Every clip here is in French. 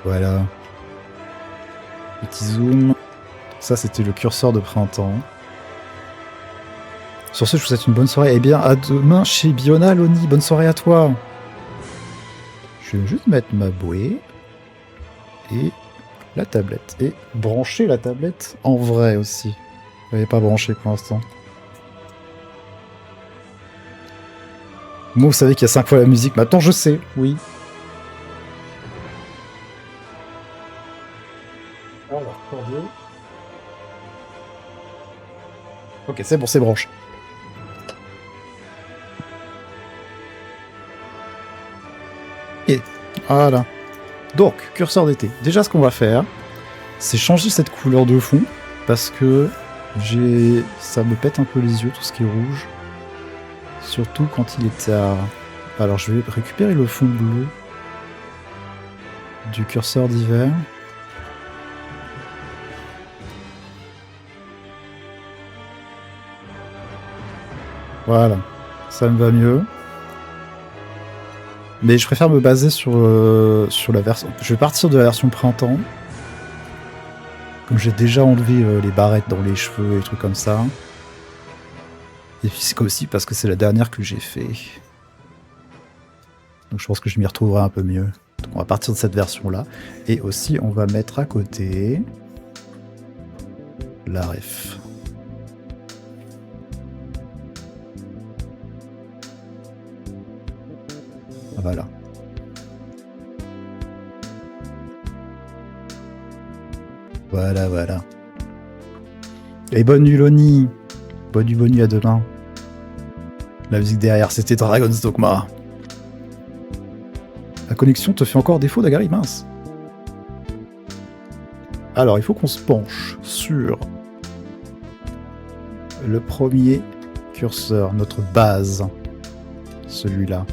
Voilà. Petit zoom. Ça, c'était le curseur de printemps. Sur ce, je vous souhaite une bonne soirée. Eh bien, à demain chez Biona, Loni. Bonne soirée à toi. Je vais juste mettre ma bouée. Et la tablette. Et brancher la tablette en vrai aussi. Je l'avais pas branché pour l'instant. Moi, vous savez qu'il y a 5 fois la musique. Maintenant, je sais. Oui. Alors, cordier. Ok, c'est bon, c'est branché. Et voilà. Donc, curseur d'été. Déjà, ce qu'on va faire, c'est changer cette couleur de fond, parce que ça me pète un peu les yeux, tout ce qui est rouge. Surtout quand il est tard. Alors, je vais récupérer le fond bleu du curseur d'hiver. Voilà, ça me va mieux. Mais je préfère me baser sur la version... Je vais partir de la version printemps. Comme j'ai déjà enlevé les barrettes dans les cheveux et des trucs comme ça. Et puis c'est aussi parce que c'est la dernière que j'ai fait. Donc je pense que je m'y retrouverai un peu mieux. Donc on va partir de cette version-là. Et aussi, on va mettre à côté la ref. Voilà. Voilà, voilà. Et bonne nuit, Loni. Bonne nuit à demain. La musique derrière, c'était Dragon's Dogma. La connexion te fait encore défaut, Dagari, mince. Alors, il faut qu'on se penche sur le premier curseur, notre base. Celui-là.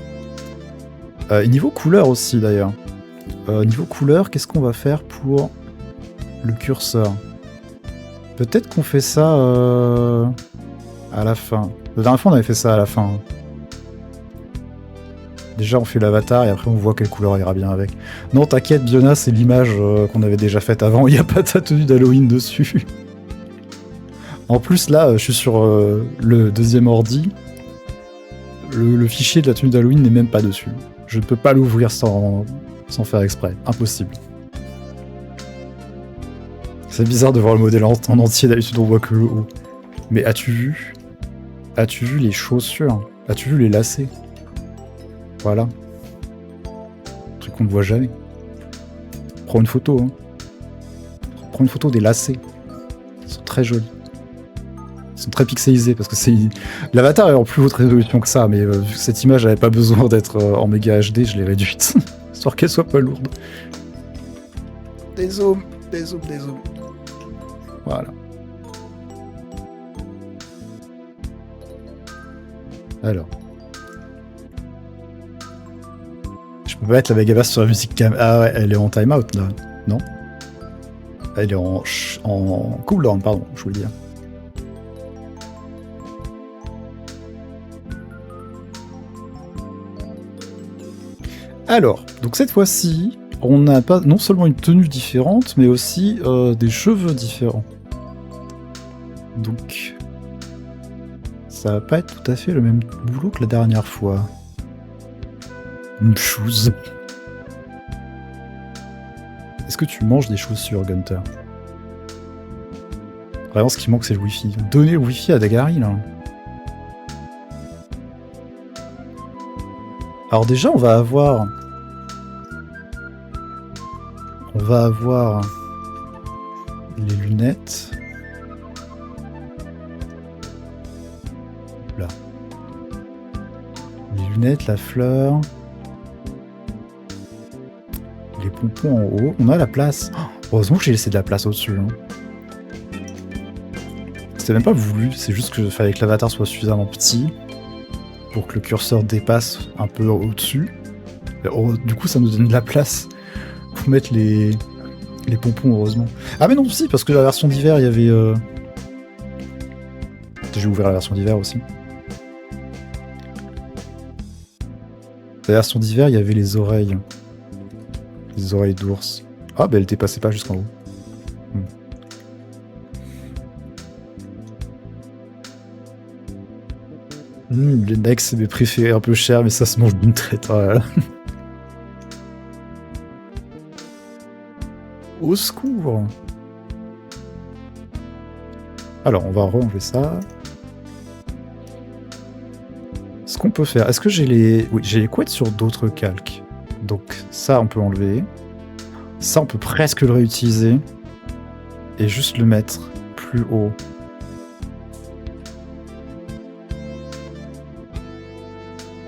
Niveau couleur aussi, d'ailleurs. Niveau couleur, qu'est-ce qu'on va faire pour le curseur? Peut-être qu'on fait ça à la fin. La dernière fois, on avait fait ça à la fin. Déjà, on fait l'avatar et après, on voit quelle couleur ira bien avec. Non, t'inquiète, Biona, c'est l'image qu'on avait déjà faite avant. Il n'y a pas ta tenue d'Halloween dessus. En plus, là, je suis sur le deuxième ordi. Le fichier de la tenue d'Halloween n'est même pas dessus. Je ne peux pas l'ouvrir sans faire exprès. Impossible. C'est bizarre de voir le modèle en entier, d'habitude on voit que le haut. Mais as-tu vu les chaussures? As-tu vu les lacets? Voilà. Un truc qu'on ne voit jamais. Prends une photo, hein. Prends une photo des lacets. Ils sont très jolis. Ils sont très pixelisés parce que c'est... L'avatar est en plus haute résolution que ça, mais vu que cette image n'avait pas besoin d'être en méga HD, je l'ai réduite. Histoire qu'elle soit pas lourde. Des zooms. Voilà. Alors. Je peux pas mettre la Megaverse sur la musique cam. Ah ouais, elle est en timeout là, non? Elle est en cooldown, pardon, je voulais dire. Alors, donc cette fois-ci, on n'a pas non seulement une tenue différente, mais aussi des cheveux différents. Donc, ça va pas être tout à fait le même boulot que la dernière fois. Une chose. Est-ce que tu manges des chaussures, Gunter? Vraiment, ce qui manque, c'est le Wi-Fi. Donnez le Wi-Fi à Dagari, là. Alors déjà, on va avoir les lunettes. Là. Les lunettes, la fleur. Les pompons en haut. On a la place. Oh, heureusement que j'ai laissé de la place au-dessus. Hein. C'était même pas voulu. C'est juste que fallait que l'avatar soit suffisamment petit pour que le curseur dépasse un peu au-dessus. Du coup, ça nous donne de la place pour mettre les pompons, heureusement. Ah mais non, si, parce que la version d'hiver, il y avait... J'ai ouvert la version d'hiver aussi. La version d'hiver, il y avait les oreilles. Les oreilles d'ours. Ah, bah elle dépassait pas jusqu'en haut. Les necks, c'est mes préférés, un peu cher, mais ça se mange d'une traite. Oh là là. Au secours! Alors, on va re-enlever ça. Ce qu'on peut faire... Est-ce que j'ai les... Oui, j'ai les couettes sur d'autres calques. Donc ça, on peut enlever. Ça, on peut presque le réutiliser. Et juste le mettre plus haut.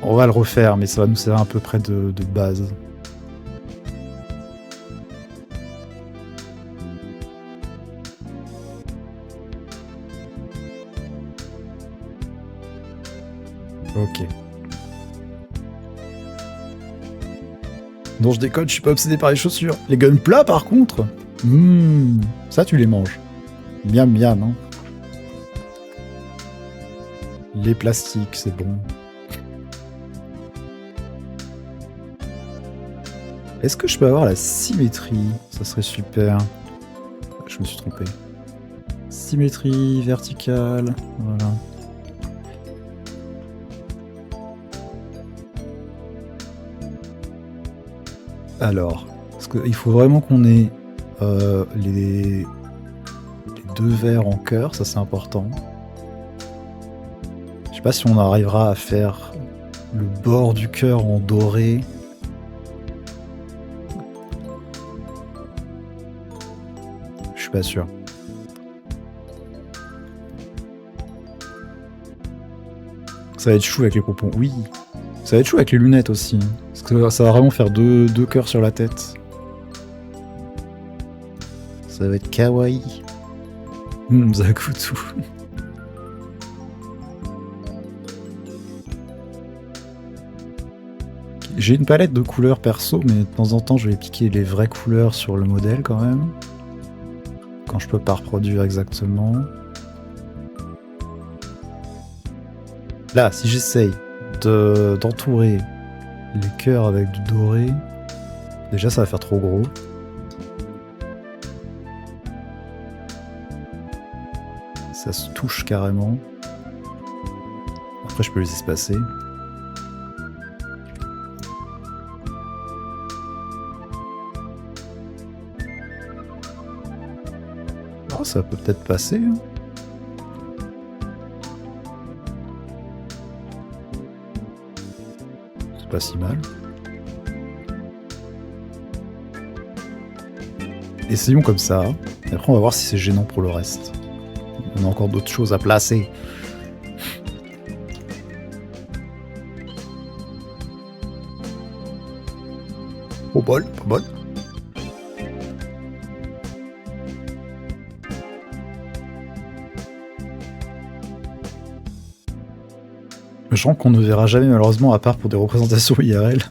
On va le refaire, mais ça va nous servir à peu près de base. Ok. Non, je déconne, je suis pas obsédé par les chaussures. Les guns plats, par contre, ça, tu les manges. Miam miam, hein. Les plastiques, c'est bon. Est-ce que je peux avoir la symétrie? Ça serait super. Je me suis trompé. Symétrie verticale, voilà. Alors, parce qu'il faut vraiment qu'on ait les deux verres en cœur, ça c'est important. Je sais pas si on arrivera à faire le bord du cœur en doré. Je suis pas sûr. Ça va être chou avec les pompons, oui. Ça va être chou avec les lunettes aussi. Parce que ça va vraiment faire deux cœurs sur la tête. Ça va être kawaii. Zakutu. J'ai une palette de couleurs perso, mais de temps en temps je vais piquer les vraies couleurs sur le modèle quand même. Quand je peux pas reproduire exactement. Là, si j'essaye d'entourer les cœurs avec du doré, déjà ça va faire trop gros. Ça se touche carrément. Après je peux les espacer. Oh, ça peut peut-être passer. Hein. C'est pas si mal. Essayons comme ça. Et après on va voir si c'est gênant pour le reste. On a encore d'autres choses à placer. Oh bol, pas bol. Je sens qu'on ne verra jamais malheureusement à part pour des représentations IRL.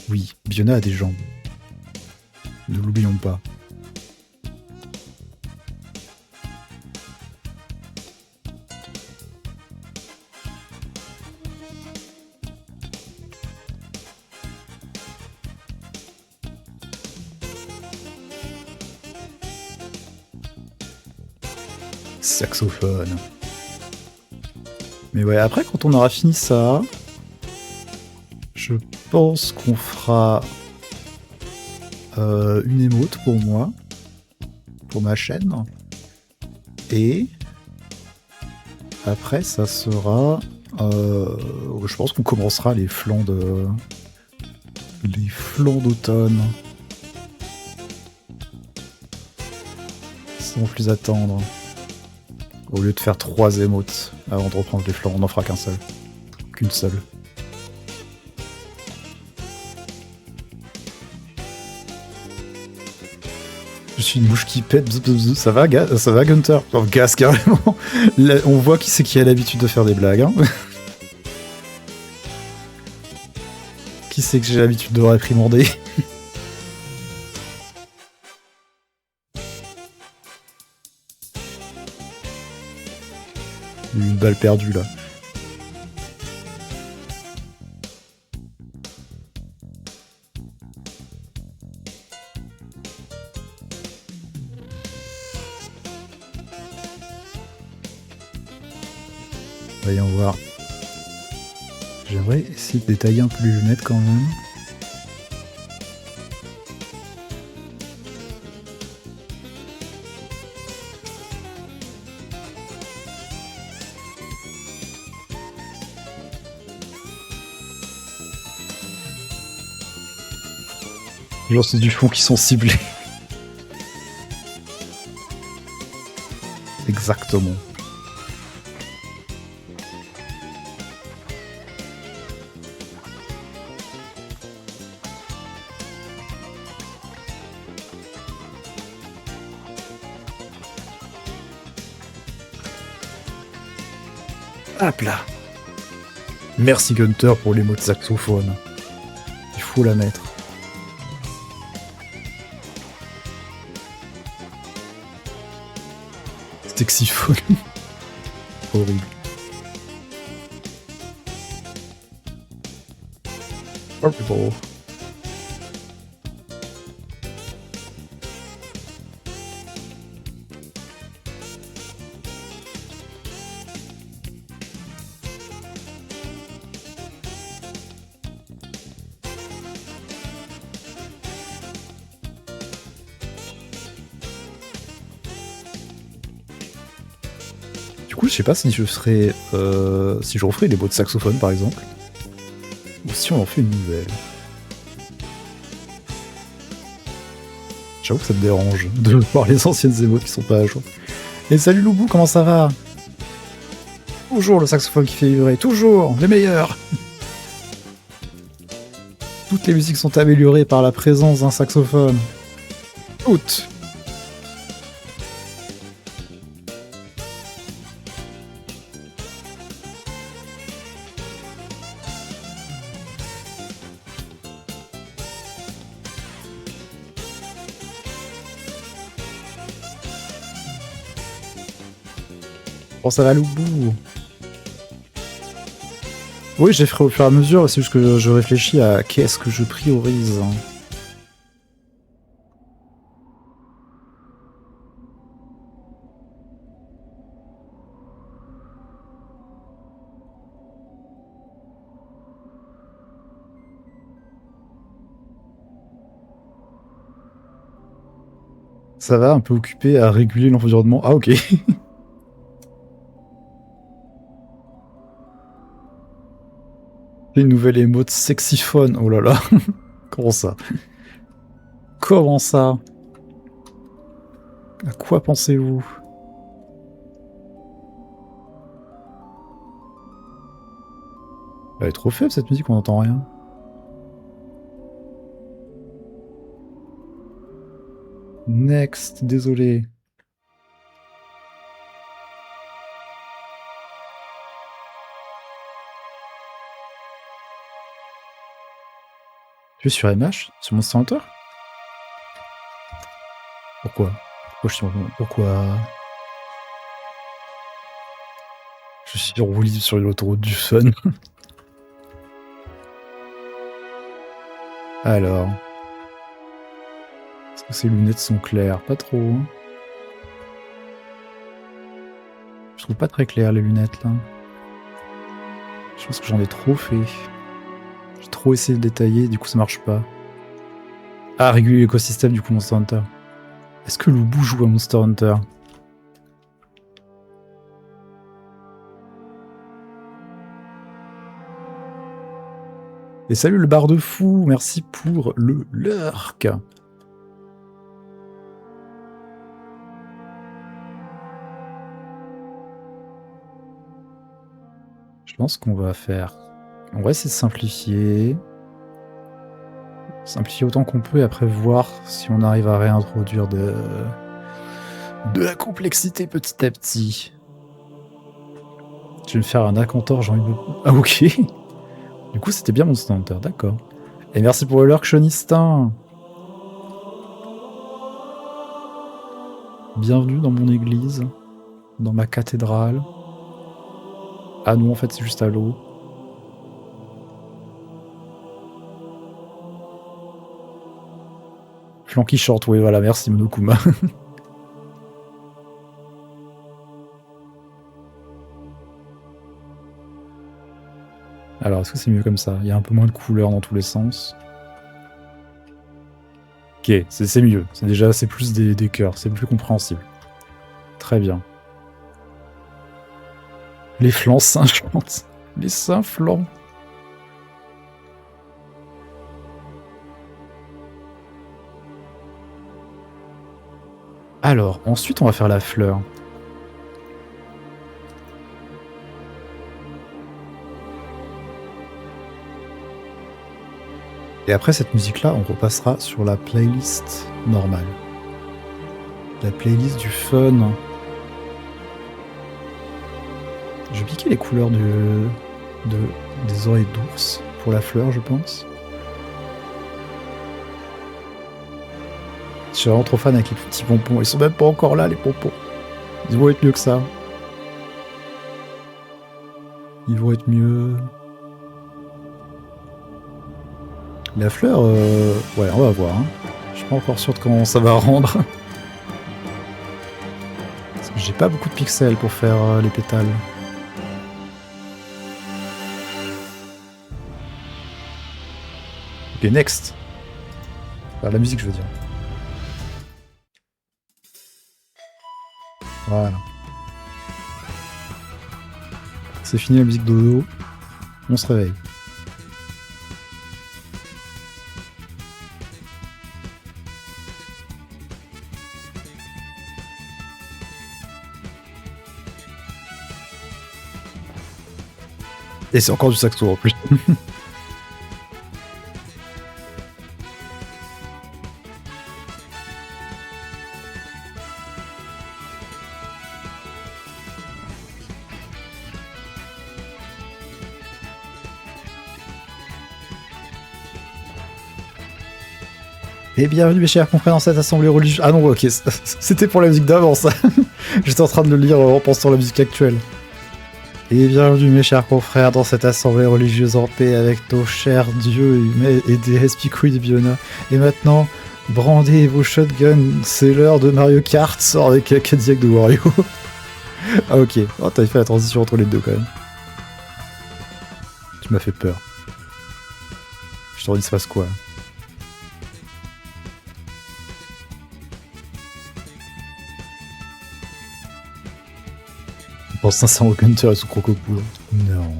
Oui, Biona a des jambes. Ne l'oublions pas. Saxophone. Mais ouais, après quand on aura fini ça, je pense qu'on fera une émote pour moi, pour ma chaîne. Et après ça sera... je pense qu'on commencera les flancs d'automne. Sans plus attendre. Au lieu de faire 3 émotes avant de reprendre les flancs, on n'en fera qu'un seul. Qu'une seule. Je suis une mouche qui pète, ça va, ça va Gunter? Oh, Gaz carrément. Là, on voit qui c'est qui a l'habitude de faire des blagues. Hein. Qui c'est que j'ai l'habitude de réprimander? Une balle perdue là. Voyons voir. J'aimerais essayer de détailler un peu les lunettes quand même. Genre c'est du fond qui sont ciblés. Exactement. Hop là. Merci Gunter pour les mots de saxophone. Il faut la mettre. Sexiphone. Horrible. Horrible. Du coup, je sais pas si je ferais, si je referais les mots de saxophone par exemple, ou si on en fait une nouvelle. J'avoue que ça me dérange de voir les anciennes émotes qui sont pas à jour. Et salut Loubou, comment ça va? Toujours le saxophone qui fait vibrer, toujours les meilleurs. Toutes les musiques sont améliorées par la présence d'un saxophone. Toutes. Bon, ça va Loubou. Oui, je les ferai au fur et à mesure, c'est juste que je réfléchis à qu'est-ce que je priorise. Ça va, un peu occupé à réguler l'environnement. Ah ok. Une nouvelle émote sexiphone, oh là là. Comment ça? Comment ça? À quoi pensez-vous? Elle est trop faible cette musique, on n'entend rien. Next, désolé. Tu es sur MH? Sur Monster Hunter? Pourquoi? Pourquoi? Je suis roulé sur l'autoroute du fun. Alors. Est-ce que ces lunettes sont claires? Pas trop. Hein. Je trouve pas très clair les lunettes là. Je pense que j'en ai trop fait. J'ai trop essayé de détailler, du coup ça marche pas. Ah, réguler l'écosystème du coup Monster Hunter. Est-ce que Loubou joue à Monster Hunter? Et salut le bar de fou, merci pour le lurk. Je pense qu'on va faire... On va essayer de simplifier. Simplifier autant qu'on peut et après voir si on arrive à réintroduire de la complexité petit à petit. Je vais me faire un Akantor, j'ai envie de... Ah ok. Du coup c'était bien Monster Hunter, d'accord. Et merci pour le lurk Chonistin. Bienvenue dans mon église, dans ma cathédrale. Ah non, en fait c'est juste à l'eau. Flanky short, oui voilà, merci Monokuma. Alors, est-ce que c'est mieux comme ça? Il y a un peu moins de couleurs dans tous les sens. Ok, c'est mieux. C'est plus des cœurs, c'est plus compréhensible. Très bien. Les flancs cinquante. Les seins flancs. Alors, ensuite, on va faire la fleur. Et après cette musique-là, on repassera sur la playlist normale. La playlist du fun. Je vais piquer les couleurs des oreilles d'ours pour la fleur, je pense. Je suis vraiment trop fan avec les petits pompons. Ils sont même pas encore là, les pompons. Ils vont être mieux que ça. Ils vont être mieux. La fleur, ouais, on va voir. Hein. Je suis pas encore sûr de comment ça va rendre. Parce que j'ai pas beaucoup de pixels pour faire les pétales. Ok, next. Enfin, la musique, je veux dire. Voilà. C'est fini la musique dodo. On se réveille. Et c'est encore du saxo en plus. Et bienvenue mes chers confrères dans cette assemblée religieuse. Ah non, ok, c'était pour la musique d'avant ça. J'étais en train de le lire en pensant à la musique actuelle. Et bienvenue mes chers confrères dans cette assemblée religieuse en paix avec nos chers dieux et déesses Piccolo et Biona. Et maintenant, brandez vos shotguns, c'est l'heure de Mario Kart, sort avec la Cadillac de Wario. Ah ok, oh t'avais fait la transition entre les deux quand même. Tu m'as fait peur. Je t'en dis, il se passe quoi là? Je pense 500 au Hunter et sous Crocopool. Non.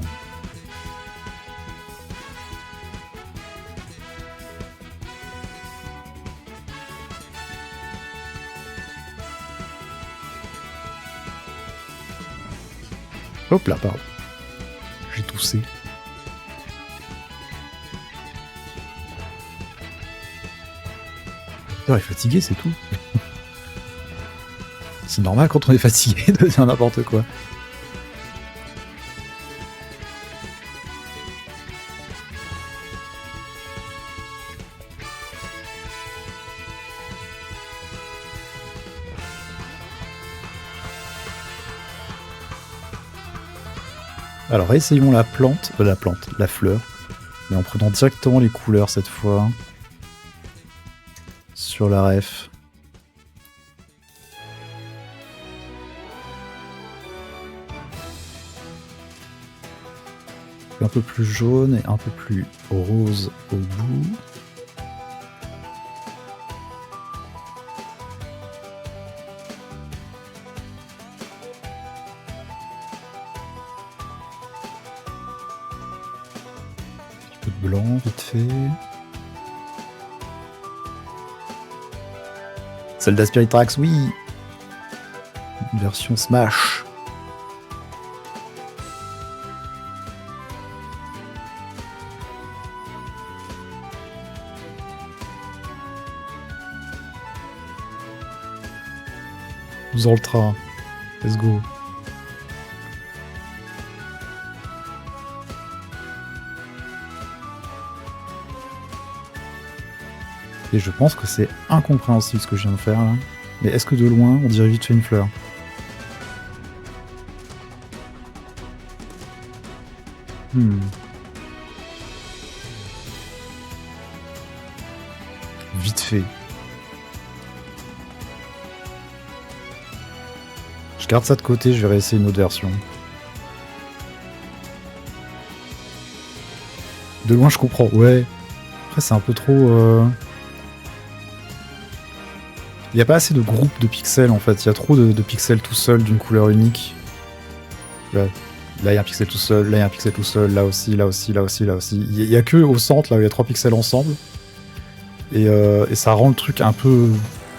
Hop là, pardon. J'ai toussé. Il est fatigué, c'est tout. C'est normal quand on est fatigué de dire n'importe quoi. Alors essayons la fleur, mais en prenant directement les couleurs cette fois. Sur la ref. Un peu plus jaune et un peu plus rose au bout. Un peu de blanc vite fait. Celle d'Aspiritrax, oui. Une version Smash. Ultra. Let's go. Et je pense que c'est incompréhensible ce que je viens de faire là. Mais est-ce que de loin, on dirait vite fait une fleur? Vite fait. Je garde ça de côté, je vais réessayer une autre version. De loin, je comprends. Ouais. Après, c'est un peu trop... Il n'y a pas assez de groupes de pixels, en fait. Il y a trop de pixels tout seuls d'une couleur unique. Là, il y a un pixel tout seul, là, il y a un pixel tout seul, là aussi, là aussi, là aussi, là aussi. Il y a que au centre, là où il y a 3 pixels ensemble. Et ça rend le truc un peu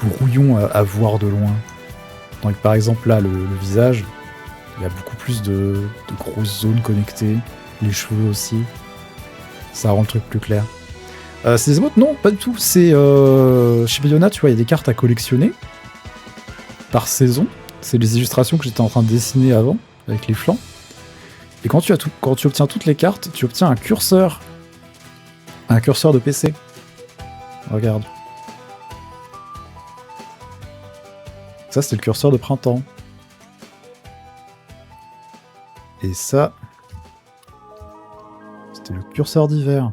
brouillon à voir de loin. Donc, par exemple, là, le visage, il y a beaucoup plus de grosses zones connectées. Les cheveux aussi. Ça rend le truc plus clair. C'est des émotes? Non, pas du tout. C'est chez Bayona, tu vois, il y a des cartes à collectionner par saison. C'est les illustrations que j'étais en train de dessiner avant, avec les flancs. Et quand tu obtiens toutes les cartes, tu obtiens un curseur. Un curseur de PC. Regarde. Ça, c'était le curseur de printemps. Et ça, c'était le curseur d'hiver.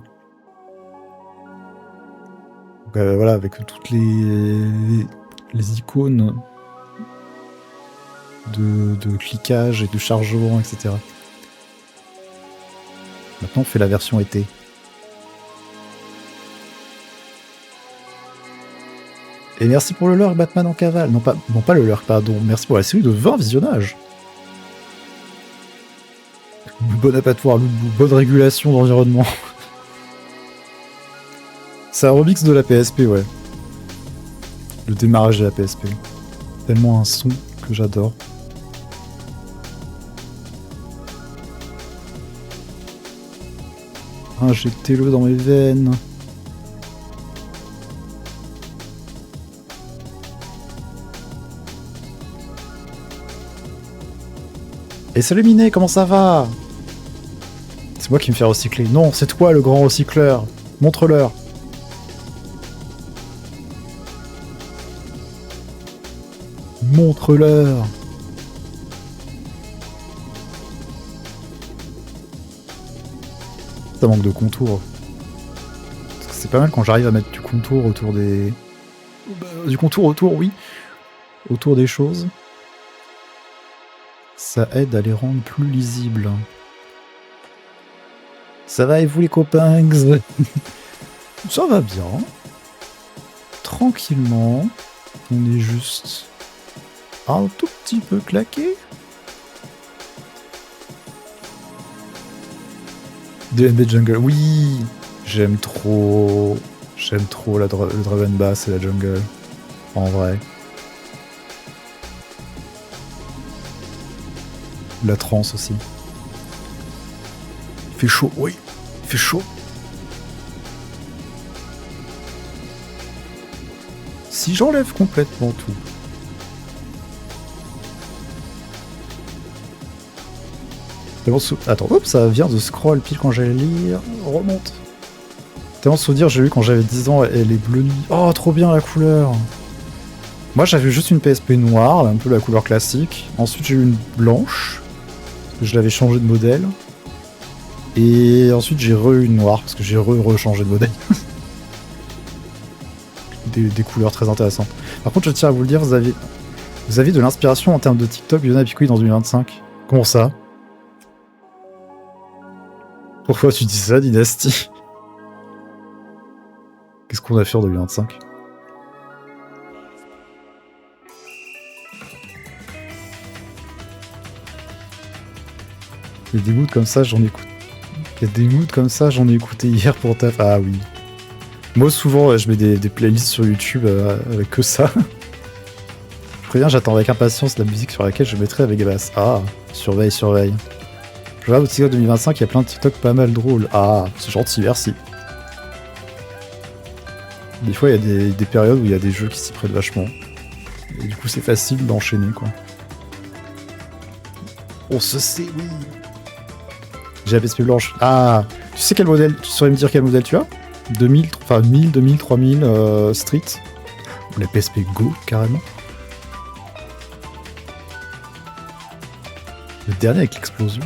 Voilà, avec toutes les icônes de cliquage et de chargement, etc. Maintenant, on fait la version été. Et merci pour le lurk Batman en cavale. Non, pas le lurk, pardon. Merci pour la série de 20 visionnages. Bon abattoir, bonne régulation d'environnement. C'est un remix de la PSP, ouais. Le démarrage de la PSP. Tellement un son que j'adore. Injectez-le dans mes veines. Et salut Minet, comment ça va? C'est moi qui me fais recycler. Non, c'est toi le grand recycleur. Montre-leur. Montre-leur. Ça manque de contour. Parce que c'est pas mal quand j'arrive à mettre du contour autour des... Du contour autour, oui. Autour des choses. Ça aide à les rendre plus lisibles. Ça va et vous les copains? Ça va bien. Tranquillement. On est juste un tout petit peu claqué. DMB Jungle, oui. J'aime trop le drum and bass et la jungle. En vrai. La trance aussi. Il fait chaud, oui. Il fait chaud. Si j'enlève complètement tout. Attends, hop, ça vient de scroll pile quand j'allais lire. Remonte. Tellement souvenir, j'ai eu quand j'avais 10 ans et les bleus nuits. Oh, trop bien la couleur. Moi, j'avais juste une PSP noire, un peu la couleur classique. Ensuite, j'ai eu une blanche. Parce que je l'avais changé de modèle. Et ensuite, j'ai eu une noire. Parce que j'ai rechangé de modèle. des couleurs très intéressantes. Par contre, je tiens à vous le dire, vous avez de l'inspiration en termes de TikTok, Yona Picoui dans 2025. Comment ça? Pourquoi tu dis ça, Dynasty? Qu'est-ce qu'on a fait en 2025? Il y a des moods comme ça, j'en écoute. Il y a des moods comme ça, j'en ai écouté hier pour taf. Ah oui. Moi, souvent, je mets des playlists sur YouTube avec que ça. Je préviens, j'attends avec impatience la musique sur laquelle je mettrai avec basse. Ah, surveille, surveille. Je vois au TikTok 2025, il y a plein de TikTok pas mal drôles. Ah, c'est gentil, merci. Des fois, il y a des périodes où il y a des jeux qui s'y prêtent vachement. Et du coup, c'est facile d'enchaîner, quoi. On se sait, oui. J'ai la PSP blanche. Ah, tu sais quel modèle? Tu saurais me dire quel modèle tu as? 2000, enfin 1000, 2000, 3000 Street. Ou la PSP Go, carrément. Le dernier avec l'explosion.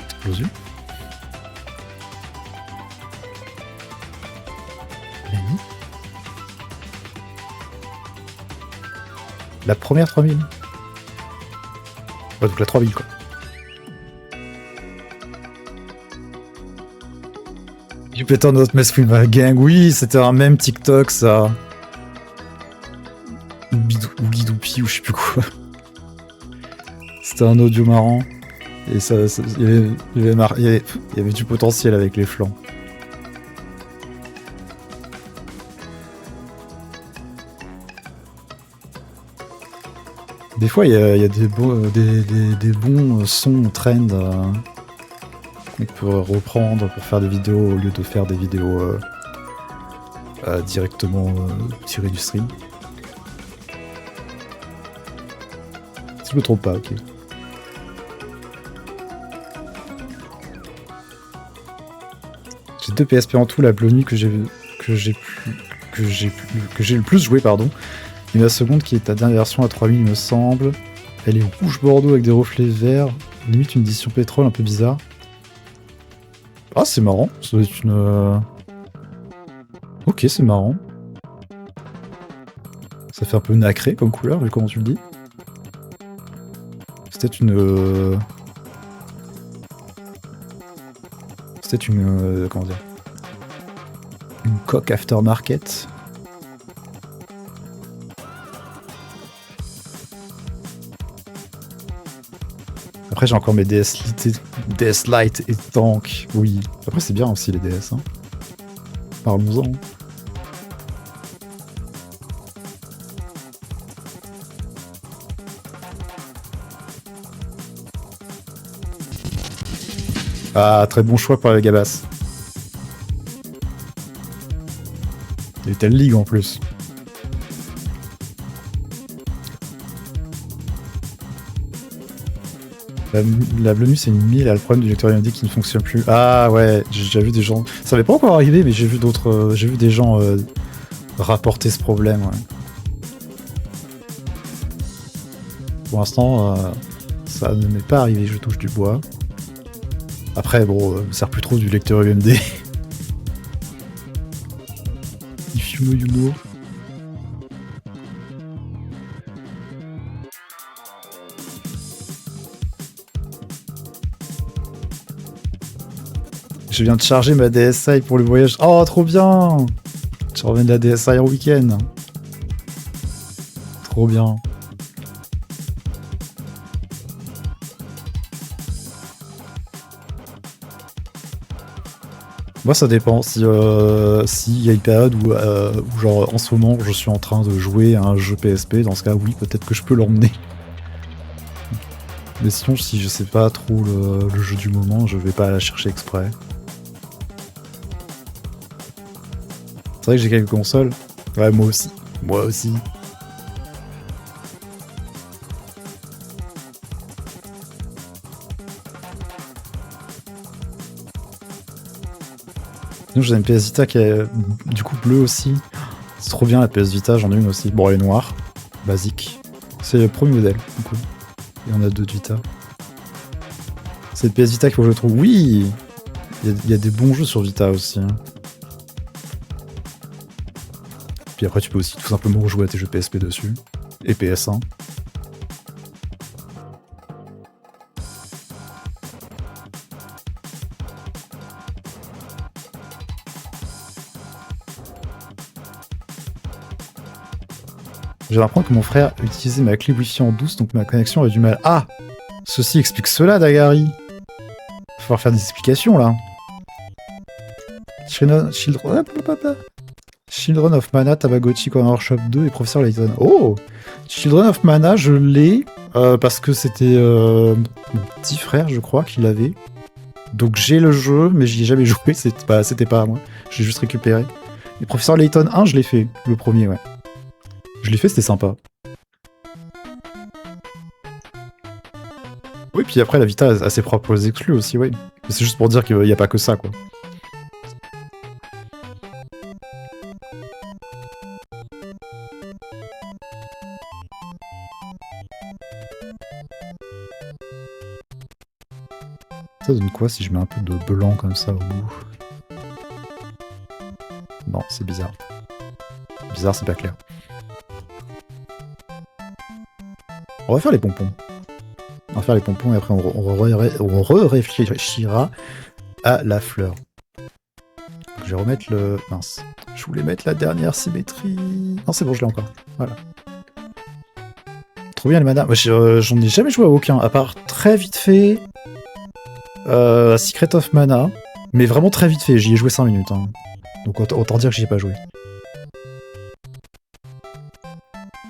Explosion. Lenny. La première 3000. Bah, donc la 3000, quoi. You better not mess with my gang. Oui, c'était un même TikTok, ça. Ou Bidoupi, ou je sais plus quoi. C'était un audio marrant. Et il y avait du potentiel avec les flancs. Des fois, il y a des bons sons trend qu'on peut reprendre pour faire des vidéos au lieu de faire des vidéos directement tirées du stream. Si je me trompe pas, ok. J'ai 2 PSP en tout, la Blonu que j'ai le plus joué, pardon. Et la seconde qui est ta dernière version à 3000 il me semble. Elle est rouge bordeaux avec des reflets verts. Limite une édition pétrole un peu bizarre. Ah c'est marrant, ça doit être une... Ok c'est marrant. Ça fait un peu nacré comme couleur vu comment tu le dis. C'était une... C'était une... comment dire? Une coque aftermarket. Après j'ai encore mes DS Lite et Tank, oui. Après c'est bien aussi les DS, hein. Parlons-en. Ah, très bon choix pour la Gabas. Il y a eu telle ligue en plus. La Blonu c'est une 1000, elle a le problème du lecteur AMD qui ne fonctionne plus. Ah ouais, j'ai déjà vu des gens... Ça m'est pas encore arrivé, mais j'ai vu d'autres... j'ai vu des gens rapporter ce problème, ouais. Pour l'instant, ça ne m'est pas arrivé, je touche du bois. Après, bon, ça sert plus trop du lecteur UMD. If you know, you know. Je viens de charger ma DSi pour le voyage. Oh, trop bien! Je reviens de la DSi en week-end. Trop bien. Moi, ça dépend. Si il y a une période où, genre, en ce moment, je suis en train de jouer à un jeu PSP, dans ce cas, oui, peut-être que je peux l'emmener. Mais sinon, si je sais pas trop le jeu du moment, je vais pas la chercher exprès. C'est vrai que j'ai quelques consoles. Ouais, moi aussi. Moi aussi. Sinon, j'ai une PS Vita qui est du coup bleue aussi. C'est trop bien la PS Vita, j'en ai une aussi. Bon, elle est noire. Basique. C'est le premier modèle, du coup. Il y en a 2 de Vita. C'est une PS Vita qu'il faut que je trouve. Oui! Il y a des bons jeux sur Vita aussi. Hein. Puis après, tu peux aussi tout simplement rejouer à tes jeux PSP dessus. Et PS1. J'ai l'impression que mon frère utilisait ma clé Wi-Fi en douce, donc ma connexion a du mal. Ah! Ceci explique cela, Dagari. Il va falloir faire des explications, là. Children of Mana, Tamagotchi Corner Shop 2 et Professeur Layton. Oh! Children of Mana, je l'ai parce que c'était mon petit frère, je crois, qui l'avait. Donc j'ai le jeu, mais j'y ai jamais joué, c'était pas à moi. J'ai juste récupéré. Et Professeur Layton 1, je l'ai fait, le premier, ouais. Je l'ai fait, c'était sympa. Oui, puis après, la Vita a ses propres exclus aussi, oui. C'est juste pour dire qu'il n'y a pas que ça, quoi. Ça donne quoi si je mets un peu de blanc comme ça au bout? Non, c'est bizarre. Bizarre, c'est pas clair. On va faire les pompons. On va faire les pompons et après on réfléchira à la fleur. Je vais remettre le... Mince. Je voulais mettre la dernière symétrie. Non, c'est bon, je l'ai encore. Voilà. Trop bien les mana. J'en ai jamais joué à aucun, à part très vite fait... Secret of Mana. Mais vraiment très vite fait, j'y ai joué 5 minutes. Hein. Donc autant dire que j'y ai pas joué.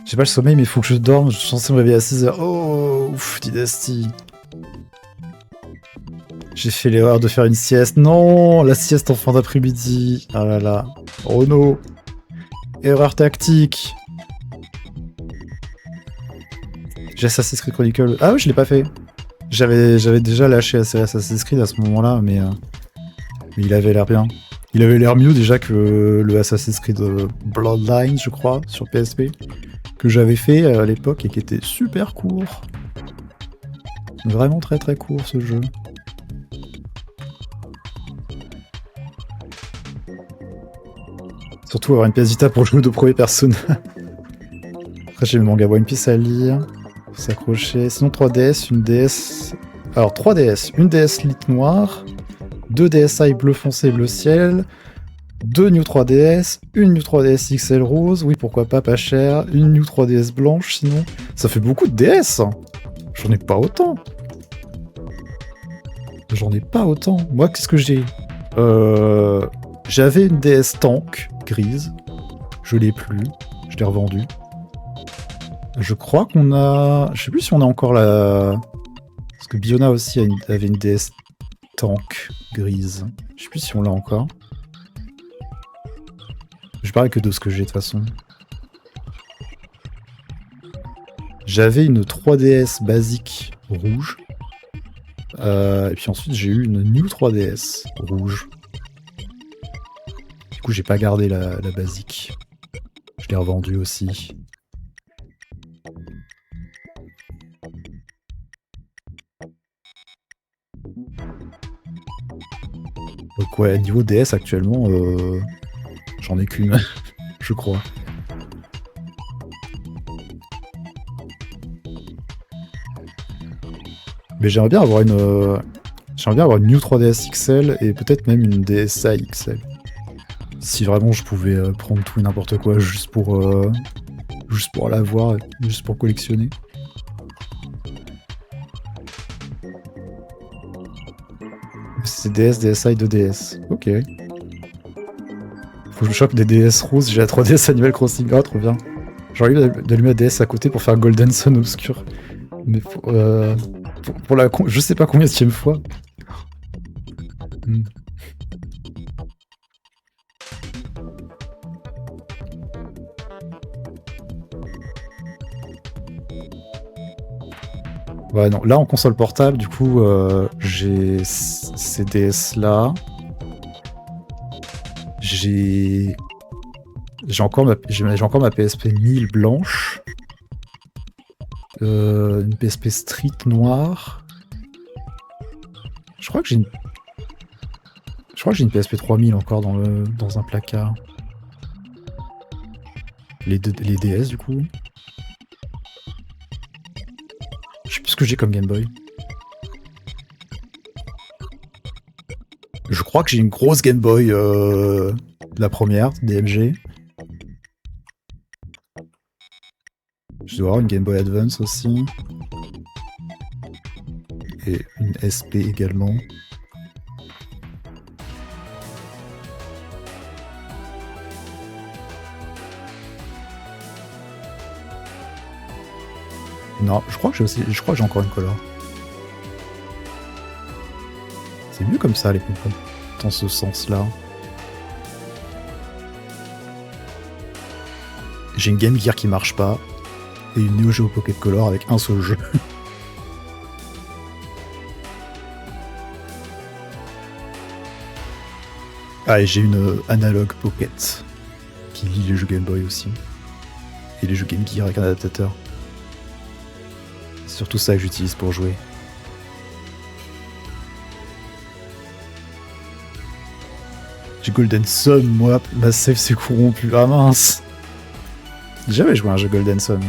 J'ai pas le sommeil, mais il faut que je dorme. Je suis censé me réveiller à 6h. Oh, ouf, Dynasty. J'ai fait l'erreur de faire une sieste. Non, la sieste en fin d'après-midi. Ah là là. Oh no. Erreur tactique. J'ai Assassin's Creed Chronicle. Ah oui, je l'ai pas fait. J'avais déjà lâché Assassin's Creed à ce moment-là, mais il avait l'air bien. Il avait l'air mieux déjà que le Assassin's Creed Bloodlines, je crois, sur PSP, que j'avais fait à l'époque et qui était super court. Vraiment très très court ce jeu. Surtout avoir une pièce Vita pour jouer de premier persona. Après j'ai le manga One Piece à lire. Faut s'accrocher. Sinon 3DS, une DS... Alors 3DS, une DS Lite noire, 2 DSi bleu foncé bleu ciel, 2 New 3DS, une New 3DS XL rose, oui pourquoi pas cher, une New 3DS blanche sinon. Ça fait beaucoup de DS. J'en ai pas autant. J'en ai pas autant. Moi qu'est-ce que j'ai J'avais une DS tank grise. Je l'ai plus. Je l'ai revendue. Je crois qu'on a... Je sais plus si on a encore la... Parce que Biona aussi avait une DS tank grise. Je sais plus si on l'a encore. Je parle que de ce que j'ai de toute façon. J'avais une 3DS basique rouge. Et puis ensuite j'ai eu une New 3DS rouge. Du coup j'ai pas gardé la basique. Je l'ai revendue aussi. Donc ouais, niveau DS actuellement, j'en ai qu'une, je crois. Mais j'aimerais bien avoir une New 3DS XL et peut-être même une DSi XL. Si vraiment je pouvais prendre tout et n'importe quoi juste pour l'avoir, juste pour collectionner. C'est DS, DSi, 2DS. Ok. Faut que je chope des DS roses, j'ai la 3DS Animal Crossing. Ah, trop bien. J'ai envie d'allumer la DS à côté pour faire Golden Sun Obscure. Mais pour la... Je sais pas combien de fois. Ouais, non. Là, en console portable, du coup, j'ai ces DS là. J'ai encore ma PSP 1000 blanche. Une PSP Street noire. Je crois que j'ai une PSP 3000 encore dans un placard. Les DS du coup. Je sais plus ce que j'ai comme Game Boy. Je crois que j'ai une grosse Game Boy, la première, DMG. Je dois avoir une Game Boy Advance aussi. Et une SP également. Non, je crois que j'ai encore une Color. C'est mieux comme ça les consoles, dans ce sens-là. J'ai une Game Gear qui marche pas et une Neo Geo Pocket Color avec un seul jeu. Ah, et j'ai une Analog Pocket qui lit les jeux Game Boy aussi. Et les jeux Game Gear avec un adaptateur. C'est surtout ça que j'utilise pour jouer. J'ai Golden Sun, moi, ma save s'est corrompue. Ah mince! J'ai jamais joué à un jeu Golden Sun.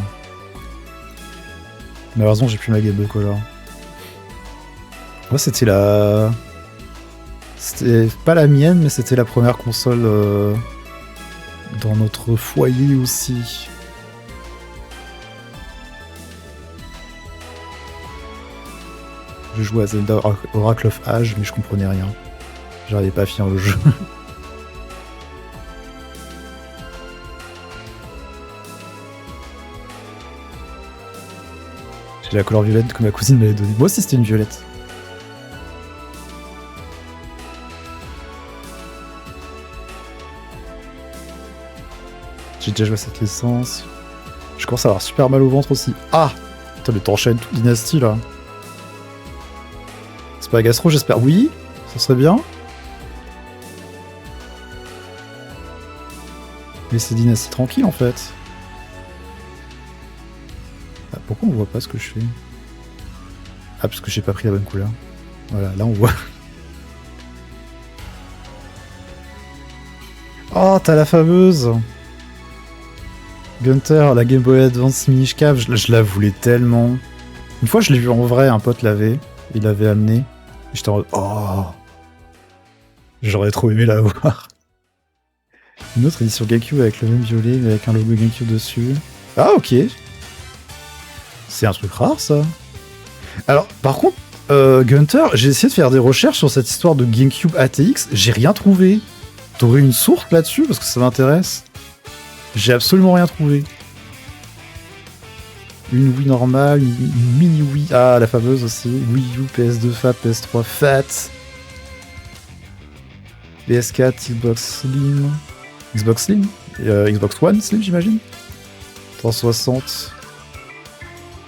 Malheureusement, j'ai plus ma Game Boy Color. Moi, c'était la C'était pas la mienne, mais c'était la première console dans notre foyer aussi. Je jouais à Zelda Oracle of Age, mais je comprenais rien. J'arrivais pas à finir le jeu. J'ai la couleur violette que ma cousine m'avait donnée. Moi aussi c'était une violette. J'ai déjà joué à cette licence. Je commence à avoir super mal au ventre aussi. Ah putain, mais t'enchaînes tout Dynasty là. C'est pas gastro, j'espère. Oui, ça serait bien. Mais c'est Dynasty tranquille en fait. Ah, pourquoi on voit pas ce que je fais? Ah, parce que j'ai pas pris la bonne couleur. Voilà, là on voit. Oh, t'as la fameuse Gunther, la Game Boy Advance Minish Cap, je la voulais tellement. Une fois je l'ai vu en vrai, un pote l'avait, il l'avait amené. J'étais en mode, oh, j'aurais trop aimé la voir. Une autre édition GameCube avec le même violet, mais avec un logo GameCube dessus. Ah ok. C'est un truc rare ça. Alors par contre, Gunther, j'ai essayé de faire des recherches sur cette histoire de GameCube ATX, j'ai rien trouvé. T'aurais une source là-dessus parce que ça m'intéresse. J'ai absolument rien trouvé. Une Wii normale, une mini Wii, ah la fameuse aussi, Wii U, PS2 Fat, PS3 Fat, PS4, Xbox Slim, Xbox One Slim j'imagine, 360,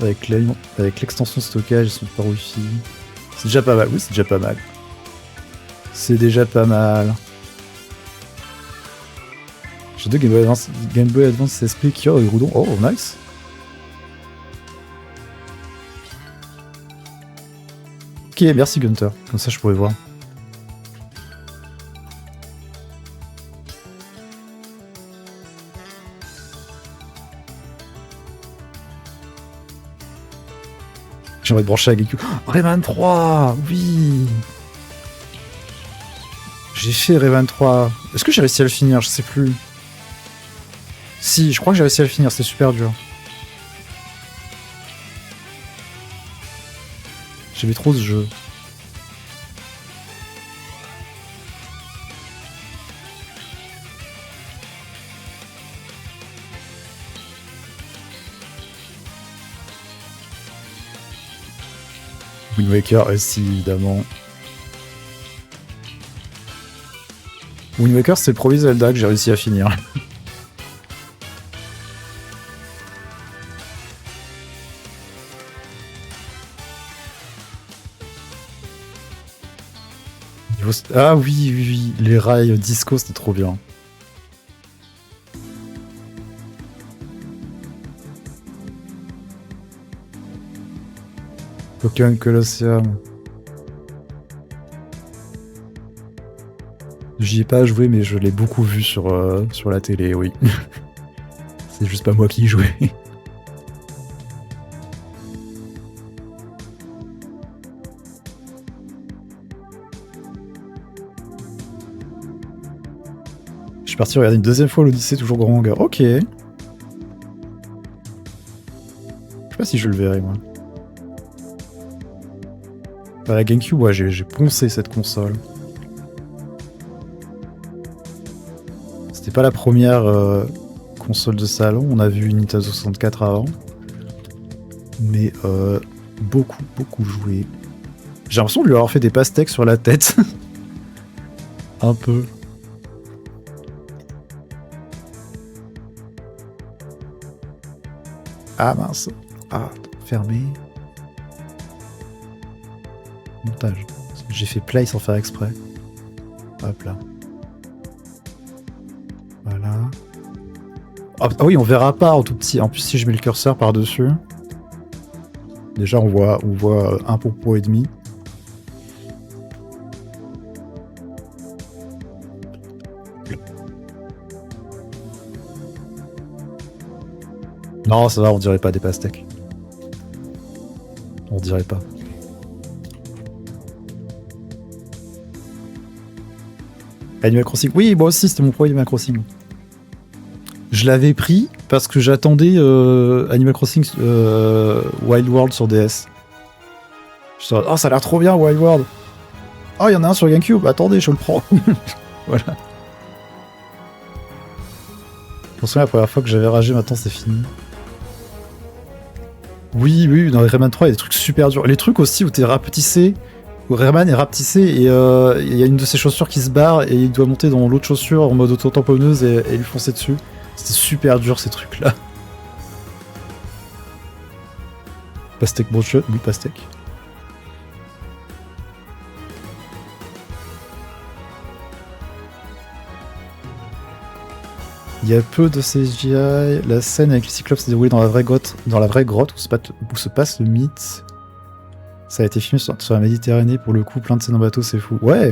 avec l'extension stockage et son port Wi-Fi. C'est déjà pas mal, oui c'est déjà pas mal. C'est déjà pas mal. J'ai deux Game Boy Advance SP, Kyo et Roudon. Oh, nice. Ok, merci Gunther. Comme ça, je pourrais voir. J'aimerais brancher à GameCube. Oh, Rayman 3, oui. J'ai fait Rayman 3. Est-ce que j'ai réussi à le finir? Je sais plus. Si, je crois que j'ai réussi à le finir, c'est super dur. J'aimais trop ce jeu. Wind Waker aussi, évidemment. Wind Waker, c'est le premier Zelda que j'ai réussi à finir. Ah oui, oui, oui, les rails disco, c'était trop bien. Pokémon Colosseum. J'y ai pas joué, mais je l'ai beaucoup vu sur la télé, oui. C'est juste pas moi qui y jouais. Je suis parti regarder une deuxième fois l'Odyssée, toujours grand hangar. Ok. Je sais pas si je le verrai, moi. Bah, la GameCube, ouais, j'ai poncé cette console. C'était pas la première console de salon, on a vu une Nintendo 64 avant. Mais beaucoup joué. J'ai l'impression de lui avoir fait des pastèques sur la tête. Un peu. Ah mince. Ah, fermé. Montage. J'ai fait play sans faire exprès. Hop là. Voilà. Ah oui, on verra pas en tout petit. En plus, si je mets le curseur par-dessus, déjà on voit un propos et demi. Non, ça va, on dirait pas des pastèques. On dirait pas. Animal Crossing. Oui, moi aussi, c'était mon premier Animal Crossing. Je l'avais pris parce que j'attendais Animal Crossing Wild World sur DS. Je me oh, ça a l'air trop bien, Wild World. Oh, il y en a un sur GameCube. Attendez, je le prends. Voilà. Je me souviens la première fois que j'avais ragé, maintenant c'est fini. Oui, oui, dans Rayman 3, il y a des trucs super durs. Les trucs aussi où t'es rapetissé, où Rayman est rapetissé et il y a une de ses chaussures qui se barre et il doit monter dans l'autre chaussure en mode auto-tamponneuse et lui foncer dessus. C'était super dur ces trucs-là. Pastèque Motion, oui, Pastèque. Il y a peu de CGI. La scène avec les cyclopes s'est déroulée dans la vraie grotte où se passe le mythe. Ça a été filmé sur la Méditerranée pour le coup, plein de scènes en bateau, c'est fou. Ouais.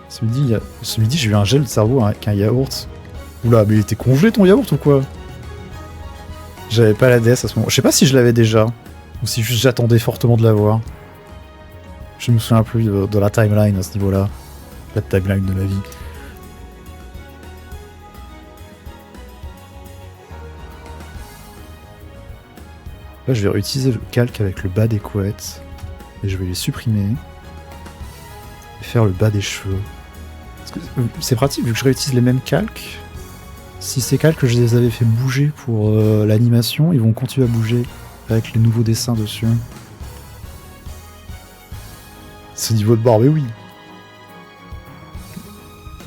Ce midi, j'ai eu un gel de cerveau avec un yaourt. Oula, mais il était congelé ton yaourt ou quoi? J'avais pas la DS à ce moment. Je sais pas si je l'avais déjà, ou si juste j'attendais fortement de l'avoir. Je me souviens plus de la timeline à ce niveau-là. La timeline de la vie. Là, je vais réutiliser le calque avec le bas des couettes. Et je vais les supprimer. Et faire le bas des cheveux. C'est pratique vu que je réutilise les mêmes calques. Si ces calques, je les avais fait bouger pour l'animation, ils vont continuer à bouger avec les nouveaux dessins dessus. Ce niveau de barbe, mais oui.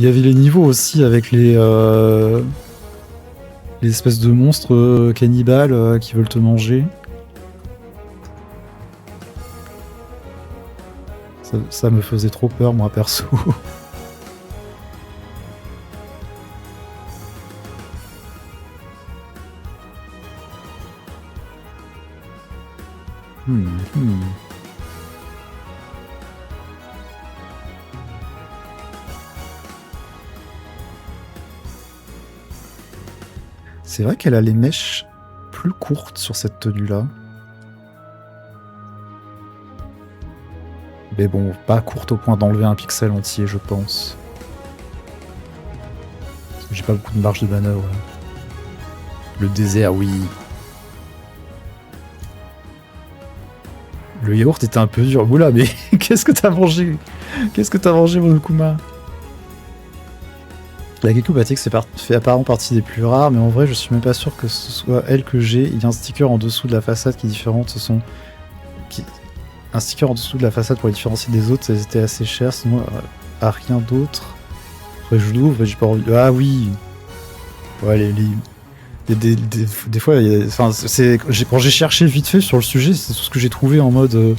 Il y avait les niveaux aussi avec les espèces de monstres cannibales qui veulent te manger. Ça me faisait trop peur, moi, perso. C'est vrai qu'elle a les mèches plus courtes sur cette tenue-là. Mais bon, pas courte au point d'enlever un pixel entier, je pense. Parce que j'ai pas beaucoup de marge de manœuvre. Le désert, oui. Le yaourt était un peu dur. Oula, mais qu'est-ce que t'as mangé? Qu'est-ce que t'as mangé, Monokuma? La Gekou Batix fait apparemment partie des plus rares, mais en vrai, je suis même pas sûr que ce soit elle que j'ai. Il y a un sticker en dessous de la façade qui est différente. Un sticker en dessous de la façade pour les différencier des autres, ça était assez cher, sinon à rien d'autre. Après, je l'ouvre et j'ai pas envie. Ah oui! Ouais, il y a des fois, enfin, quand j'ai cherché vite fait sur le sujet, c'est tout ce que j'ai trouvé en mode.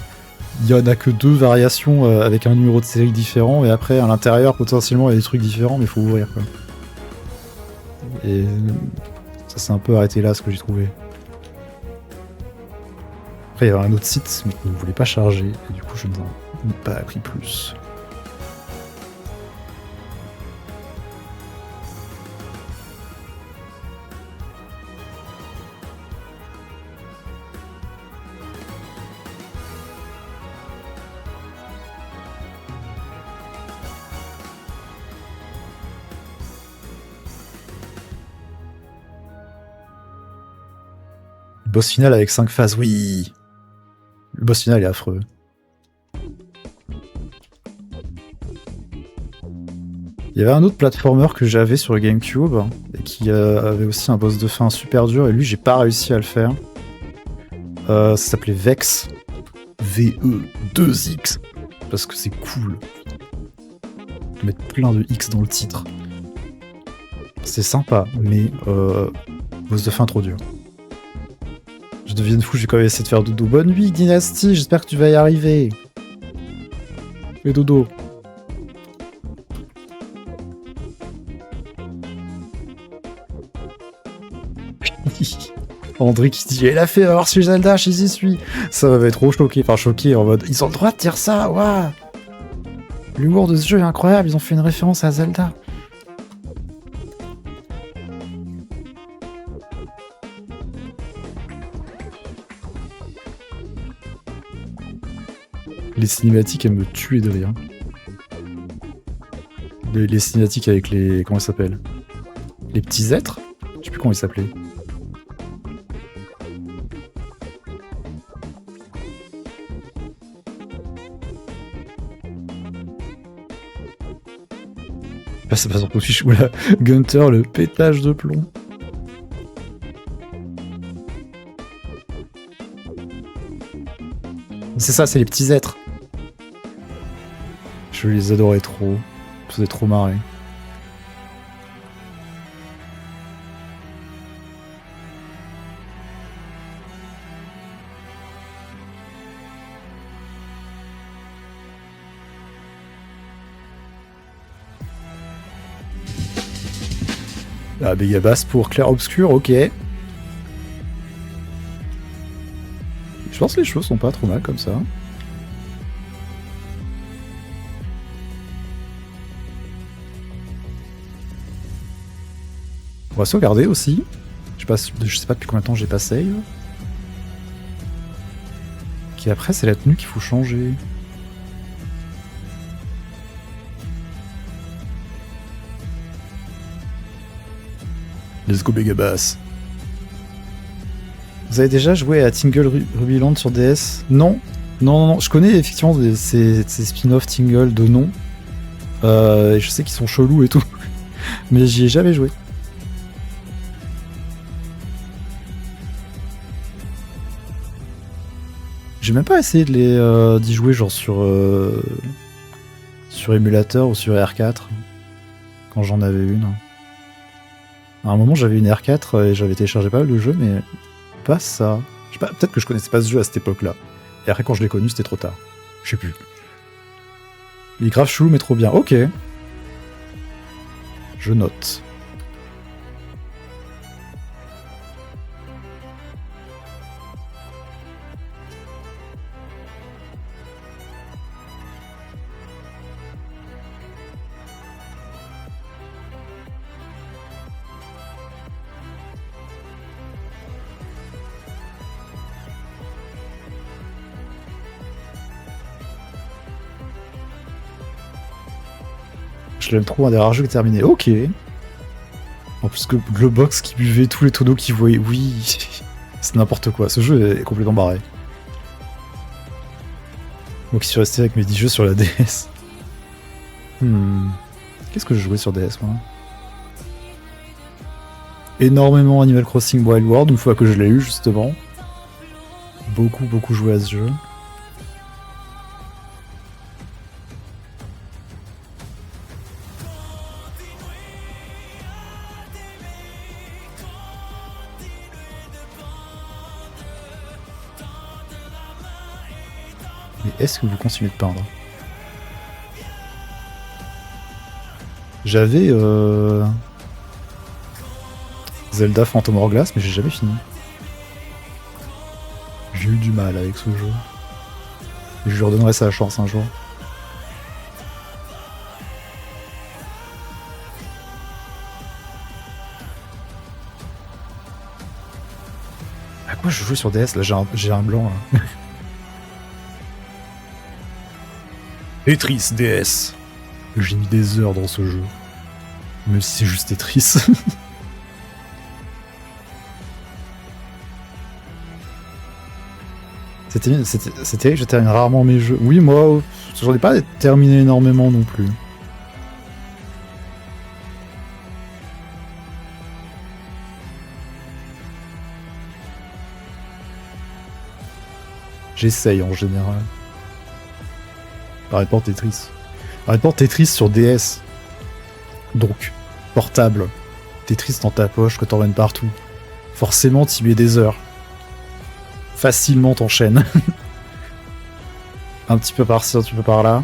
Il y en a que 2 variations avec un numéro de série différent, et après à l'intérieur potentiellement il y a des trucs différents, mais il faut ouvrir quoi. Et ça s'est un peu arrêté là ce que j'ai trouvé. Après il y avait un autre site mais qui ne voulait pas charger, et du coup je n'en ai pas pris plus. Boss final avec 5 phases, oui. Le boss final est affreux. Il y avait un autre platformer que j'avais sur le GameCube et qui avait aussi un boss de fin super dur, et lui j'ai pas réussi à le faire. Ça s'appelait Vex. VE2X. Parce que c'est cool. De mettre plein de X dans le titre. C'est sympa, mais boss de fin trop dur. Je deviens fou, j'ai quand même essayé de faire dodo. Bonne nuit, Dynasty, j'espère que tu vas y arriver. Fais dodo. André qui dit elle a fait avoir sur Zelda, j'y suis. Ça m'avait trop choqué, enfin choqué en mode ils ont le droit de dire ça, waouh. L'humour de ce jeu est incroyable, ils ont fait une référence à Zelda. Les cinématiques, elles me tuaient de rire. Les cinématiques avec les... Comment ça s'appelle? Les petits êtres? Je sais plus comment ils s'appelaient. C'est pas sur ton fiche. Oula, Gunter, le pétage de plomb. C'est ça, c'est les petits êtres. Je les adorais trop. Ça faisait trop marrer. Ah, Bégabasse pour Clair Obscur, ok. Je pense que les choses sont pas trop mal comme ça. On va sauvegarder aussi. Je sais pas depuis combien de temps j'ai pas save. Ok, après c'est la tenue qu'il faut changer. Let's go Bégabasse. Vous avez déjà joué à Tingle Ruby Land sur DS? Non. Non. Je connais effectivement ces spin-off Tingle de nom. Et je sais qu'ils sont chelous et tout. Mais j'y ai jamais joué. J'ai même pas essayé d'y jouer genre sur émulateur ou sur R4 quand j'en avais une. À un moment j'avais une R4 et j'avais téléchargé pas mal de jeux, mais pas ça. Je sais pas, peut-être que je connaissais pas ce jeu à cette époque-là. Et après quand je l'ai connu c'était trop tard. Je sais plus. Il est grave chelou mais trop bien. Ok. Je note. Je l'aime trop, un des rares jeux qui est terminé. Ok. En plus que le box qui buvait tous les tonneaux qu'il voyait. Oui. C'est n'importe quoi. Ce jeu est complètement barré. Moi qui suis resté avec mes 10 jeux sur la DS. Qu'est-ce que je jouais sur DS moi? Énormément Animal Crossing Wild World, une fois que je l'ai eu justement. Beaucoup joué à ce jeu. Mais est-ce que vous continuez de peindre? J'avais Zelda Phantom Hourglass, mais j'ai jamais fini. J'ai eu du mal avec ce jeu. Et je lui redonnerai sa chance un jour. À quoi je joue sur DS? Là, j'ai un blanc. Là. Tetris DS. J'ai mis des heures dans ce jeu. Même si c'est juste Tetris. C'était, je termine rarement mes jeux. Oui, moi, j'en ai pas terminé énormément non plus. J'essaye en général. Par rapport Tetris. Par rapport Tetris sur DS. Donc, portable. Tetris dans ta poche que t'emmènes partout. Forcément, t'y mets des heures. Facilement t'enchaînes. Un petit peu par-ci, un petit peu par-là.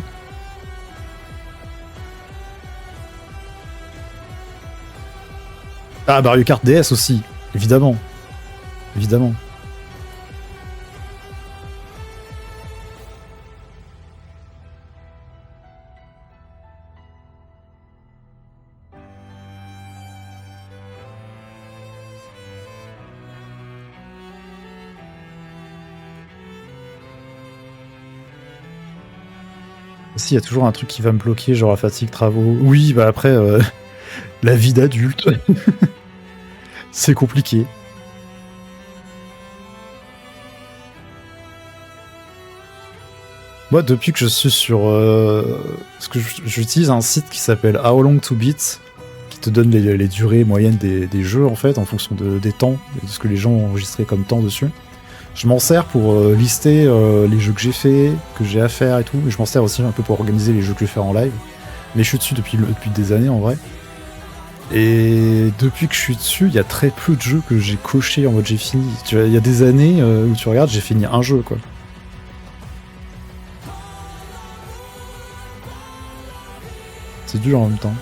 Ah, Mario Kart DS aussi, évidemment. Évidemment. Si, il y a toujours un truc qui va me bloquer, genre la fatigue, travaux. Oui, bah après, la vie d'adulte, c'est compliqué. Moi, depuis que je suis sur... parce que j'utilise un site qui s'appelle How Long to Beat, qui te donne les durées moyennes des jeux, en fait, en fonction des temps, de ce que les gens ont enregistré comme temps dessus. Je m'en sers pour lister les jeux que j'ai fait, que j'ai à faire et tout, mais je m'en sers aussi un peu pour organiser les jeux que je vais faire en live. Mais je suis dessus depuis des années, en vrai. Et depuis que je suis dessus, il y a très peu de jeux que j'ai coché en mode j'ai fini. Tu vois, il y a des années où tu regardes, j'ai fini un jeu, quoi. C'est dur en même temps.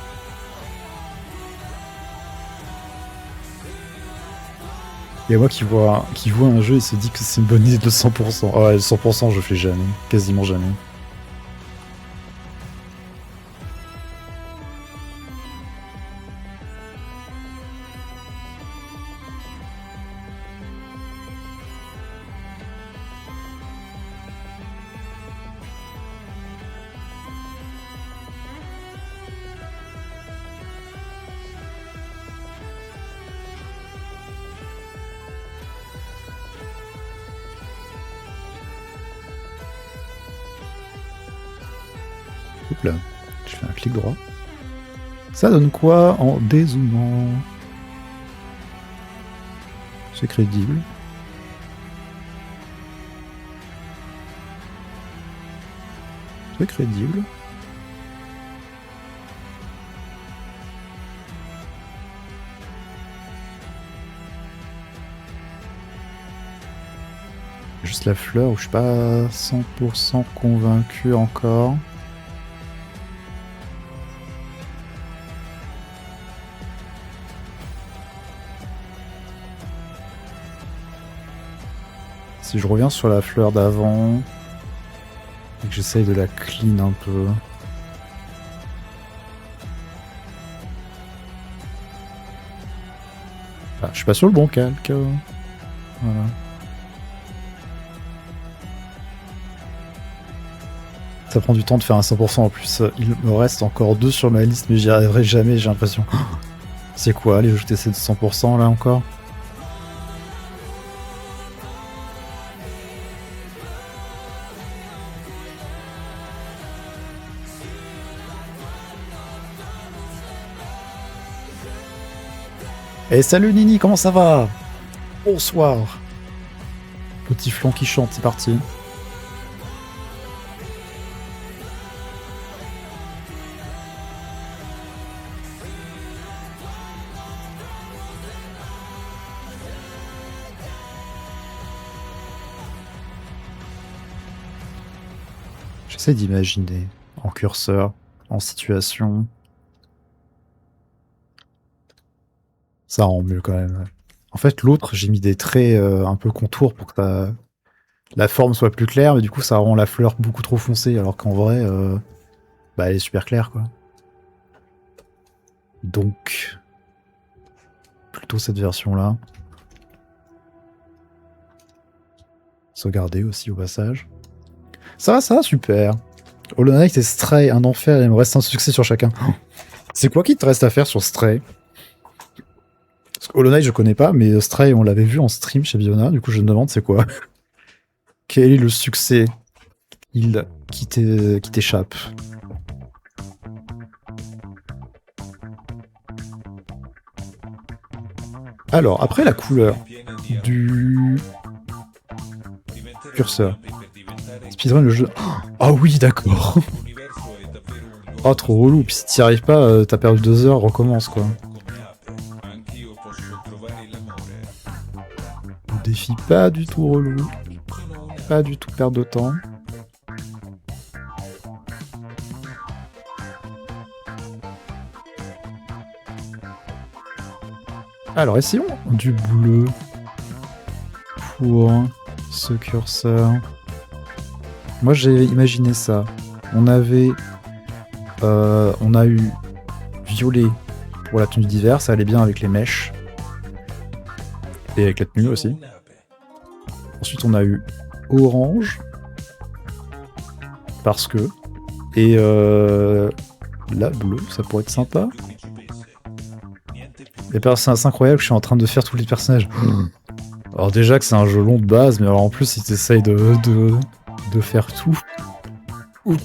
Et moi qui voit un jeu et se dit que c'est une bonne idée de 100%. Ah ouais, 100% je fais jamais. Quasiment jamais. Oups là, je fais un clic droit. Ça donne quoi en dézoomant? C'est crédible. C'est crédible. Juste la fleur où je suis pas 100% convaincu encore. Si je reviens sur la fleur d'avant et que j'essaye de la clean un peu. Ah, je suis pas sur le bon calque. Voilà. Ça prend du temps de faire un 100% en plus. Il me reste encore 2 sur ma liste, mais j'y arriverai jamais, j'ai l'impression. C'est quoi, aller ajouter ces 100% là encore? Eh salut Nini, comment ça va? Bonsoir. Petit flanc qui chante, c'est parti. J'essaie d'imaginer en curseur, en situation. Ça rend mieux quand même. En fait, l'autre, j'ai mis des traits un peu contours pour que la forme soit plus claire, mais du coup, ça rend la fleur beaucoup trop foncée, alors qu'en vrai, bah, elle est super claire, quoi. Donc, plutôt cette version-là. Sauvegarder aussi au passage. Ça va, super. Hollow Knight et Stray, un enfer, il me reste un succès sur chacun. C'est quoi qui te reste à faire sur Stray? Parce que Hollow Knight, je connais pas, mais Stray, on l'avait vu en stream chez Biona, du coup, je me demande c'est quoi. Quel est le succès qui t'échappe? Alors, après la couleur du curseur. Speedrun le jeu. Ah oui, d'accord. Oh, trop relou. Puis si t'y arrives pas, t'as perdu 2 heures, recommence quoi. Le défi pas du tout relou. Pas du tout perdre de temps. Alors, essayons du bleu pour ce curseur. Moi, j'ai imaginé ça. On a eu violet pour la tenue d'hiver, ça allait bien avec les mèches. Et avec la tenue aussi. Ensuite, on a eu orange. Parce que Et la bleue, ça pourrait être sympa. Et c'est incroyable que je suis en train de faire tous les personnages. Alors déjà que c'est un jeu long de base, mais alors en plus si t'essayes de faire tout. Oui,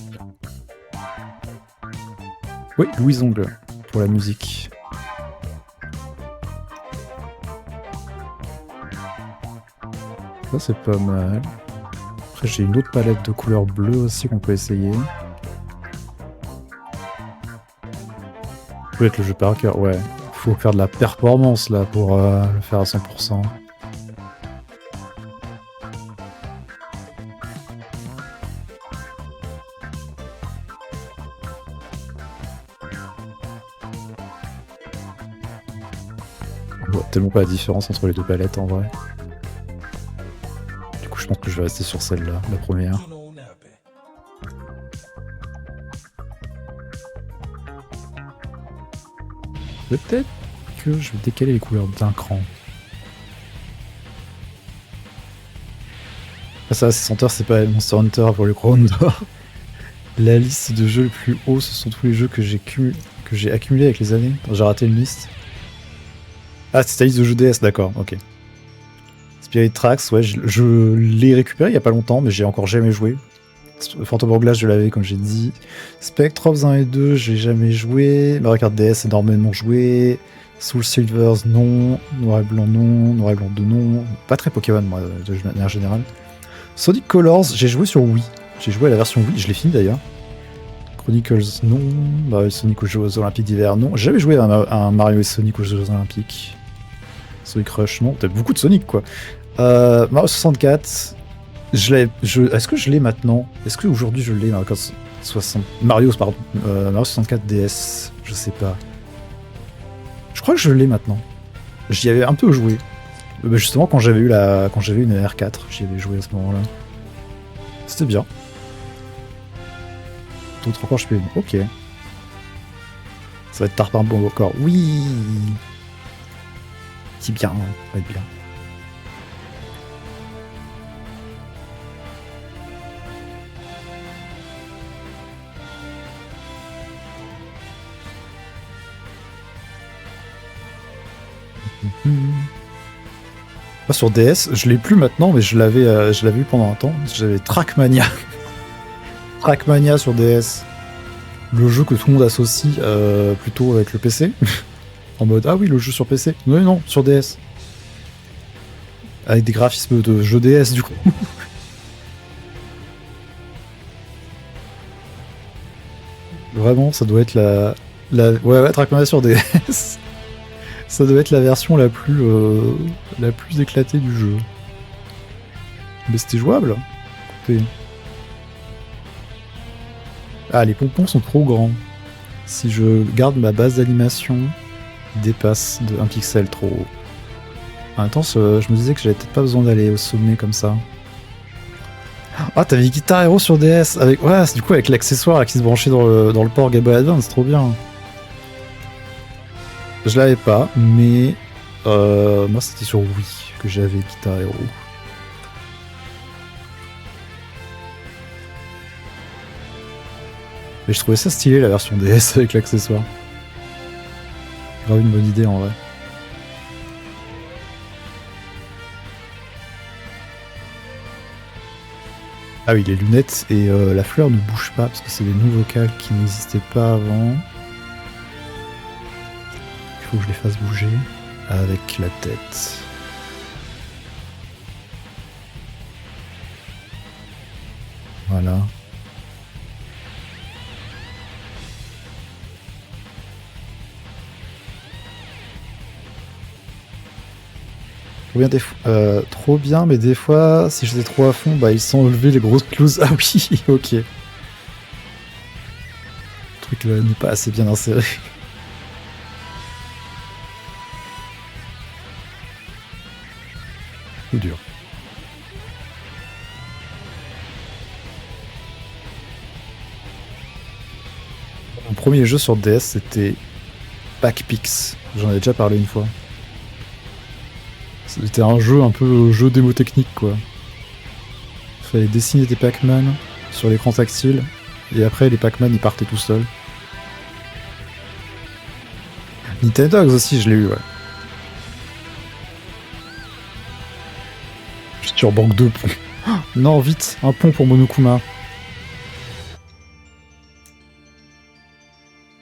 Louise Ongle pour la musique. Ça c'est pas mal. Après j'ai une autre palette de couleurs bleues aussi qu'on peut essayer. Peut être le jeu par cœur, ouais. Faut faire de la performance là pour le faire à 100%. On voit tellement pas la différence entre les deux palettes en vrai. Du coup je pense que je vais rester sur celle-là, la première. Peut-être que je vais décaler les couleurs d'un cran. Ah, ça, c'est Hunter, c'est pas Monster Hunter pour le Crown d'Or. La liste de jeux les plus hauts, ce sont tous les jeux que j'ai accumulés avec les années. J'ai raté une liste. Ah, c'est ta liste de jeux DS, d'accord, ok. Spirit Tracks, ouais, je l'ai récupéré il y a pas longtemps, mais j'ai encore jamais joué. Phantom Hourglass, je l'avais, comme j'ai dit. Spectros 1 et 2, j'ai jamais joué. Mario Kart DS, énormément joué. Soul Silvers, non. Noir et Blanc, non. Noir et Blanc 2, non. Pas très Pokémon, moi, de manière générale. Sonic Colors, j'ai joué sur Wii. J'ai joué à la version Wii, je l'ai fini d'ailleurs. Chronicles, non. Mario et Sonic aux Jeux Olympiques d'hiver, non. J'ai jamais joué à un Mario et Sonic aux Jeux Olympiques. Sonic Rush, non. T'as beaucoup de Sonic, quoi. Mario 64... Est-ce que je l'ai maintenant? Est-ce que aujourd'hui je l'ai Mario 64 DS? Je sais pas. Je crois que je l'ai maintenant. J'y avais un peu joué. Justement quand j'avais eu une R4, j'y avais joué à ce moment-là. C'était bien. D'autres encore je peux. Ok. Ça va être Tarpin bon encore. Oui. C'est bien, ça va être bien. Sur DS, je l'ai plus maintenant, mais je l'avais eu pendant un temps. J'avais Trackmania. Trackmania sur DS. Le jeu que tout le monde associe plutôt avec le PC. En mode, ah oui, le jeu sur PC. Non, non, sur DS. Avec des graphismes de jeu DS, du coup. Vraiment, ça doit être ouais, Trackmania sur DS. Ça doit être la version la plus éclatée du jeu. Mais c'était jouable. Écoutez. Ah, les pompons sont trop grands. Si je garde ma base d'animation, ils dépassent de 1 pixel trop haut. En même temps, je me disais que j'avais peut-être pas besoin d'aller au sommet comme ça. Ah, t'avais Guitar Hero sur DS avec, ouais, du coup avec l'accessoire qui se branchait dans le port Game Boy Advance, trop bien. Je l'avais pas, mais moi c'était sur Wii que j'avais Guitar Hero. Mais je trouvais ça stylé la version DS avec l'accessoire. Grave une bonne idée en vrai. Ah oui, les lunettes et la fleur ne bouge pas parce que c'est des nouveaux vocales qui n'existaient pas avant. Il faut que je les fasse bouger avec la tête. Voilà. Trop bien, mais des fois, si j'étais trop à fond, bah ils sont enlevés les grosses clouses. Ah oui, ok. Le truc là n'est pas assez bien inséré. Ou dur. Mon premier jeu sur DS, c'était Pac-Pix. J'en ai déjà parlé une fois. C'était un jeu un peu jeu démo technique quoi. Fallait dessiner des Pac-Man sur l'écran tactile Et après, les Pac-Man, ils partaient tout seuls. Nintendogs aussi, je l'ai eu, ouais. Sur banque de pont. Non, vite, un pont pour Monokuma.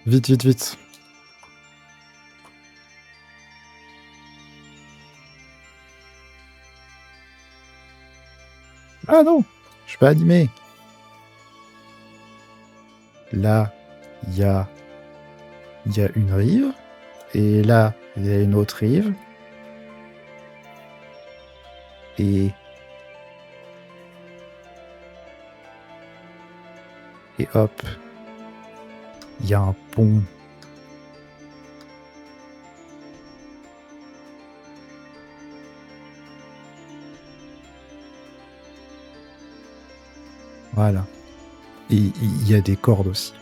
Vite, vite, vite. Ah non, je suis pas animé. Là, il y a une rive. Et là, il y a une autre rive. Et hop, il y a un pont. Voilà. Et il y a des cordes aussi.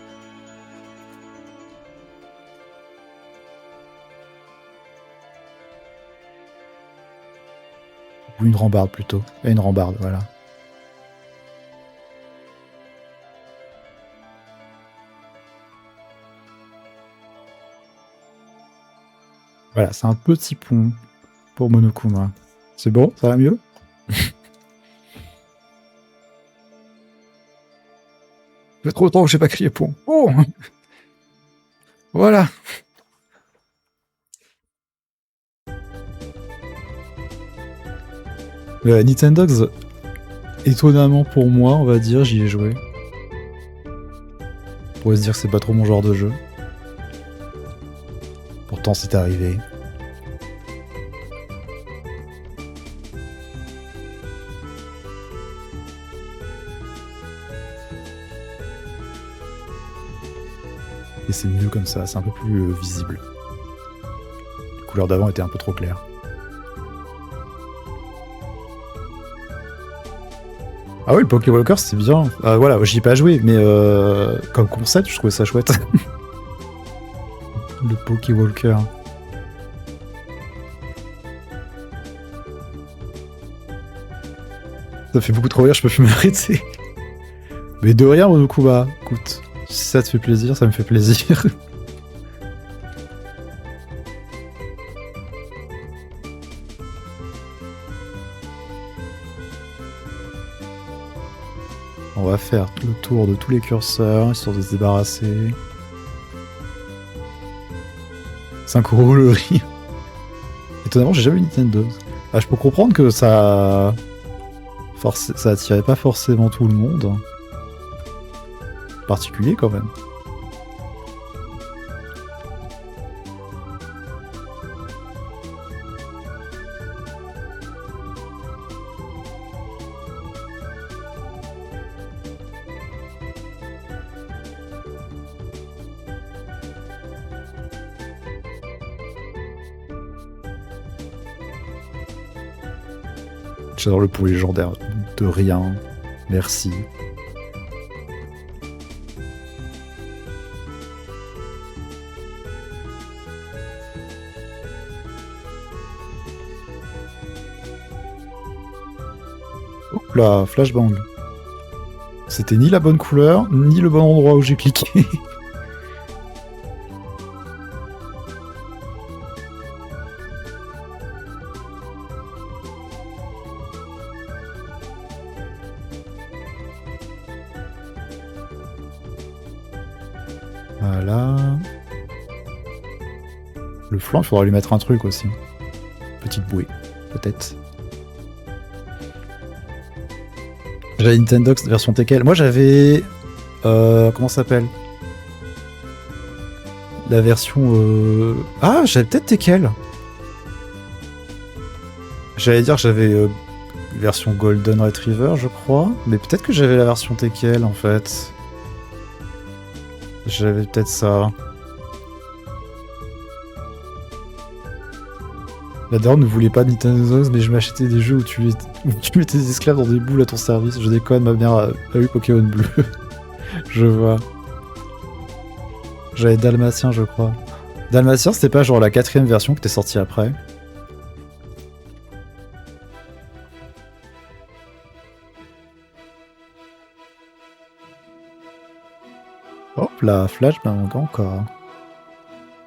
Ou une rambarde plutôt. Et une rambarde, voilà. Voilà, c'est un petit pont pour Monokuma. C'est bon? Ça va mieux? Ça fait trop longtemps que j'ai pas crié pont. Oh! Voilà. Nintendogs, étonnamment pour moi, on va dire, j'y ai joué. On pourrait se dire que c'est pas trop mon genre de jeu. Pourtant, c'est arrivé. Et c'est mieux comme ça, c'est un peu plus visible. Les couleurs d'avant étaient un peu trop claires. Ah oui, le Pokéwalker, c'est bien. Voilà, j'y ai pas joué, mais comme concept, je trouvais ça chouette. Le Pokéwalker. Ça fait beaucoup trop rire, je peux plus m'arrêter. Mais de rien, Monokuma. Écoute, si ça te fait plaisir, ça me fait plaisir. On va faire le tour de tous les curseurs, histoire de se débarrasser. 5€ le riz. Étonnamment, j'ai jamais eu Nintendo. Ah, je peux comprendre que ça attirait pas forcément tout le monde. Particulier quand même. J'adore le pot légendaire. De rien. Merci. Hop là, flashbang. C'était ni la bonne couleur, ni le bon endroit où j'ai cliqué. Voilà. Le flanc, il faudra lui mettre un truc aussi. Petite bouée, peut-être. J'avais Nintendogs version Tekel. Moi j'avais... comment ça s'appelle? La version... Ah, j'avais peut-être Tekel. J'allais dire que j'avais version Golden Retriever, je crois. Mais peut-être que j'avais la version Tekel, en fait. J'avais peut-être ça. La daronne ne voulait pas de Nintendogs, mais je m'achetais des jeux où tu mettais des esclaves dans des boules à ton service. Je déconne, ma mère a eu Pokémon Bleu. Je vois. J'avais Dalmatien, je crois. Dalmatien, c'était pas genre la 4ème version que t'es sortie après? Hop là, flash, ben encore.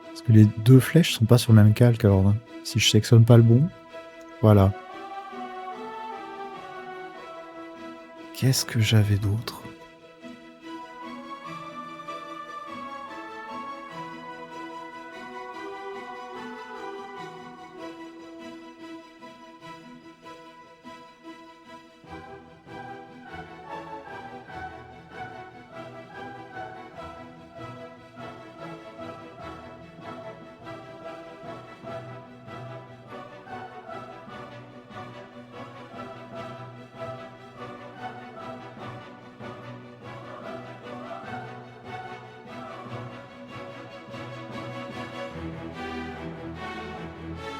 Parce que les deux flèches sont pas sur le même calque, alors si je sélectionne pas le bon, voilà. Qu'est-ce que j'avais d'autre?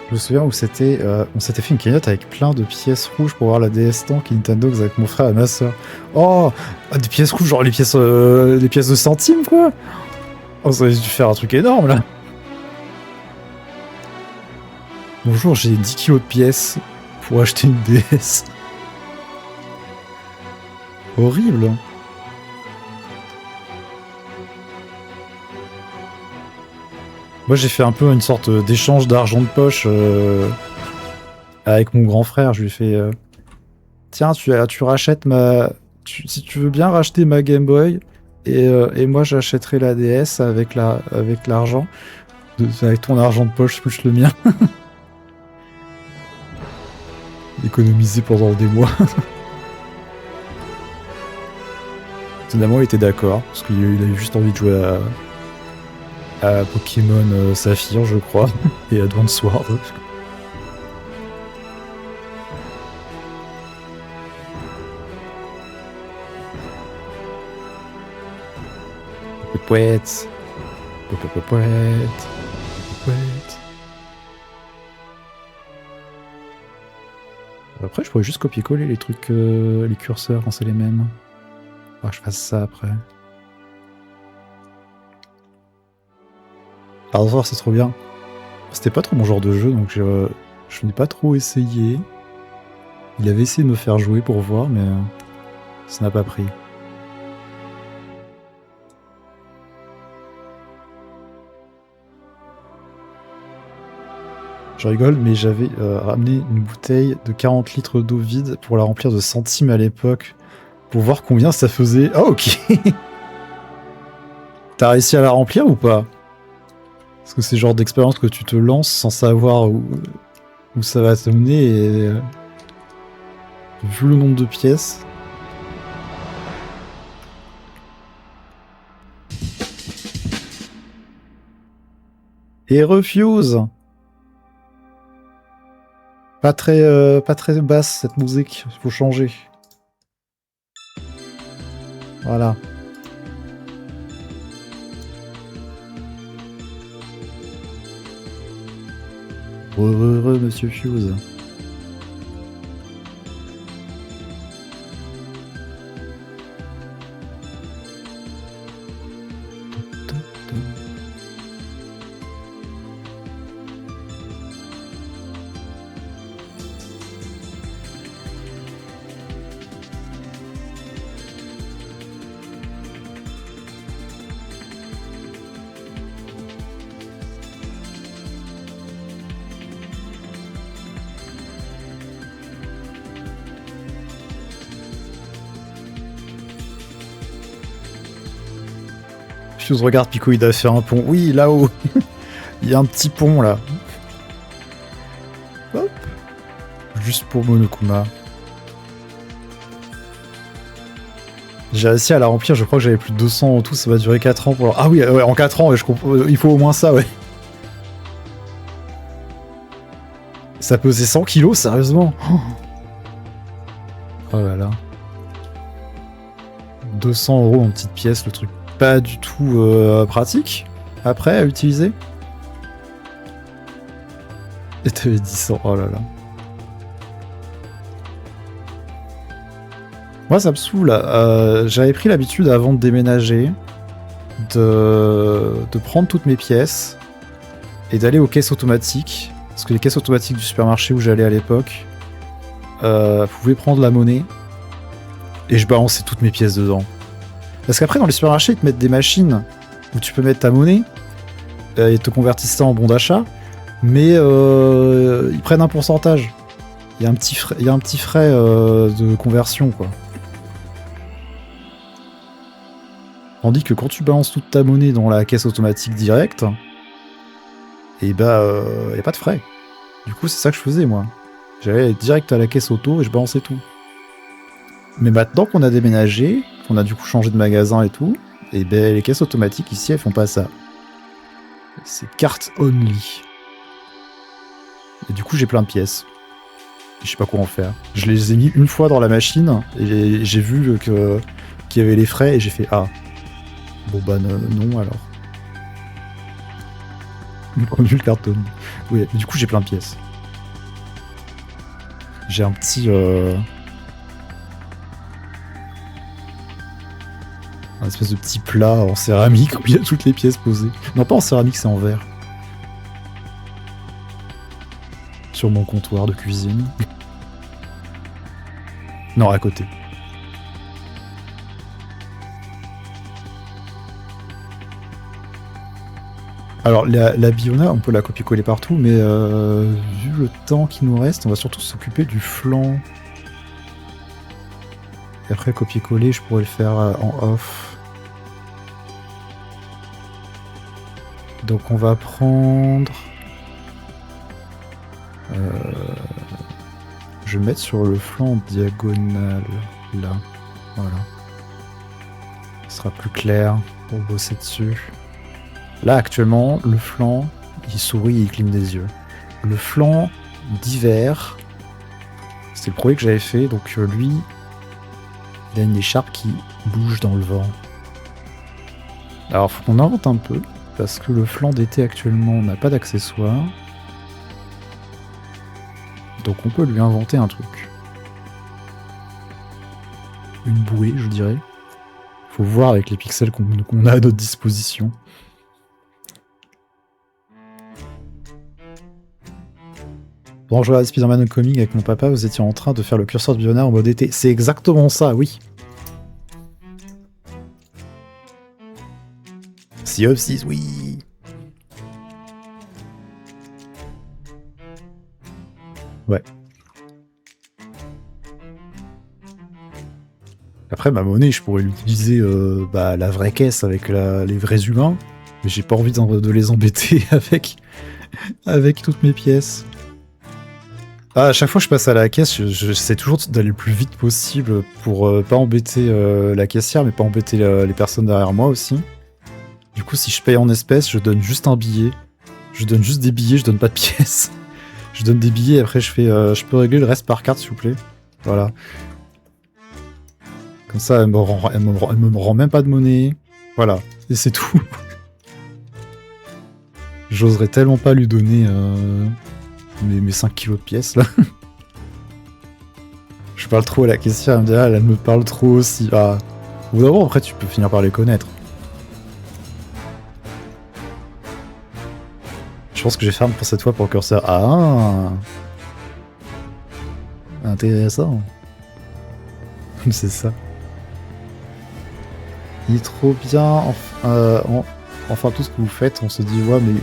Je me souviens où c'était, on s'était fait une cagnotte avec plein de pièces rouges pour voir la DS Tank et Nintendo avec mon frère et ma soeur. Oh, des pièces rouges, genre les pièces de centimes, quoi. Oh, ça aurait dû faire un truc énorme, là. Bonjour, j'ai 10 kilos de pièces pour acheter une DS. Horrible. Moi, j'ai fait un peu une sorte d'échange d'argent de poche avec mon grand frère. Je lui ai fait tiens, tu rachètes si tu veux bien racheter ma Game Boy, et moi j'achèterai la DS avec l'argent. Avec ton argent de poche plus le mien. Économiser pendant des mois. Finalement, il était d'accord, parce qu'il avait juste envie de jouer à Pokémon Saphir, je crois, et Advance Sword. Pouette. Après, je pourrais juste copier-coller les trucs, les curseurs quand c'est les mêmes. Faudra que je fasse ça après. Par c'est trop bien. C'était pas trop mon genre de jeu, donc je n'ai pas trop essayé. Il avait essayé de me faire jouer pour voir, mais ça n'a pas pris. Je rigole, mais j'avais ramené une bouteille de 40 litres d'eau vide pour la remplir de centimes à l'époque, pour voir combien ça faisait. Ah, ok. T'as réussi à la remplir ou pas? Parce que c'est le genre d'expérience que tu te lances sans savoir où ça va te mener, et vu le nombre de pièces... Et refuse. Pas très basse cette musique, il faut changer. Voilà. Heureux, monsieur Fuse. Fuse, regarde, Pico, il a fait un pont. Oui, là-haut. Il y a un petit pont, là. Hop. Juste pour Monokuma. J'ai réussi à la remplir, je crois que j'avais plus de 200 en tout, ça va durer 4 ans pour... Ah oui, ouais, en 4 ans, ouais, je comprends, il faut au moins ça, ouais. Ça pesait 100 kilos, sérieusement. Oh là là. 200 € en petite pièce, le truc pas du tout pratique, après, à utiliser. Et t'avais 10 ans, oh là là. Moi, ça me saoule. J'avais pris l'habitude, avant de déménager, de prendre toutes mes pièces et d'aller aux caisses automatiques. Parce que les caisses automatiques du supermarché où j'allais à l'époque pouvaient prendre la monnaie et je balançais toutes mes pièces dedans. Parce qu'après, dans les supermarchés, ils te mettent des machines où tu peux mettre ta monnaie et te convertir ça en bon d'achat, mais ils prennent un pourcentage. Il y a un petit frais de conversion, quoi. Tandis que quand tu balances toute ta monnaie dans la caisse automatique directe, et bah, y a pas de frais. Du coup, c'est ça que je faisais, moi. J'allais direct à la caisse auto et je balançais tout. Mais maintenant qu'on a déménagé, qu'on a du coup changé de magasin et tout, et ben les caisses automatiques ici, elles font pas ça. C'est carte only. Et du coup, j'ai plein de pièces. Je sais pas quoi en faire. Je les ai mis une fois dans la machine et j'ai vu qu'il y avait les frais et j'ai fait ah. Bon bah non alors. Le carton. Oui, mais du coup j'ai plein de pièces. J'ai un petit un espèce de petit plat en céramique où il y a toutes les pièces posées. Non, pas en céramique, c'est en verre. Sur mon comptoir de cuisine. Non, à côté. Alors, la Biona, on peut la copier-coller partout, mais vu le temps qui nous reste, on va surtout s'occuper du flanc. Et après, copier-coller, je pourrais le faire en off. Donc, on va prendre... je vais mettre sur le flanc diagonal, là. Voilà. Ce sera plus clair pour bosser dessus. Là, actuellement, le flanc, il sourit et il cligne des yeux. Le flanc d'hiver, c'est le premier que j'avais fait, donc lui, il a une écharpe qui bouge dans le vent. Alors, faut qu'on invente un peu, parce que le flanc d'été actuellement n'a pas d'accessoires. Donc on peut lui inventer un truc. Une bouée, je dirais. Faut voir avec les pixels qu'on a à notre disposition. Pendant que je regardais Spider-Man Homecoming avec mon papa, vous étiez en train de faire le curseur de Biona en mode été. C'est exactement ça, oui. Sea of Thieves, oui. Ouais. Après, ma monnaie, je pourrais l'utiliser la vraie caisse avec les vrais humains, mais j'ai pas envie de les embêter avec toutes mes pièces. Ah, à chaque fois que je passe à la caisse, j'essaie toujours d'aller le plus vite possible pour pas embêter la caissière, mais pas embêter les personnes derrière moi aussi. Du coup, si je paye en espèces, je donne juste un billet. Je donne juste des billets, je donne pas de pièces. Je donne des billets et après je fais je peux régler le reste par carte s'il vous plaît. Voilà. Comme ça, elle me rend même pas de monnaie. Voilà. Et c'est tout. J'oserais tellement pas lui donner mes 5 kilos de pièces là. Je parle trop à la caissière, elle me dit ah, elle me parle trop aussi. Ah. Au bout d'un moment, après tu peux finir par les connaître. Je pense que je vais faire pour cette fois pour le curseur. Ah, intéressant. C'est ça. Il est trop bien. Enfin, tout ce que vous faites, on se dit ouais, mais.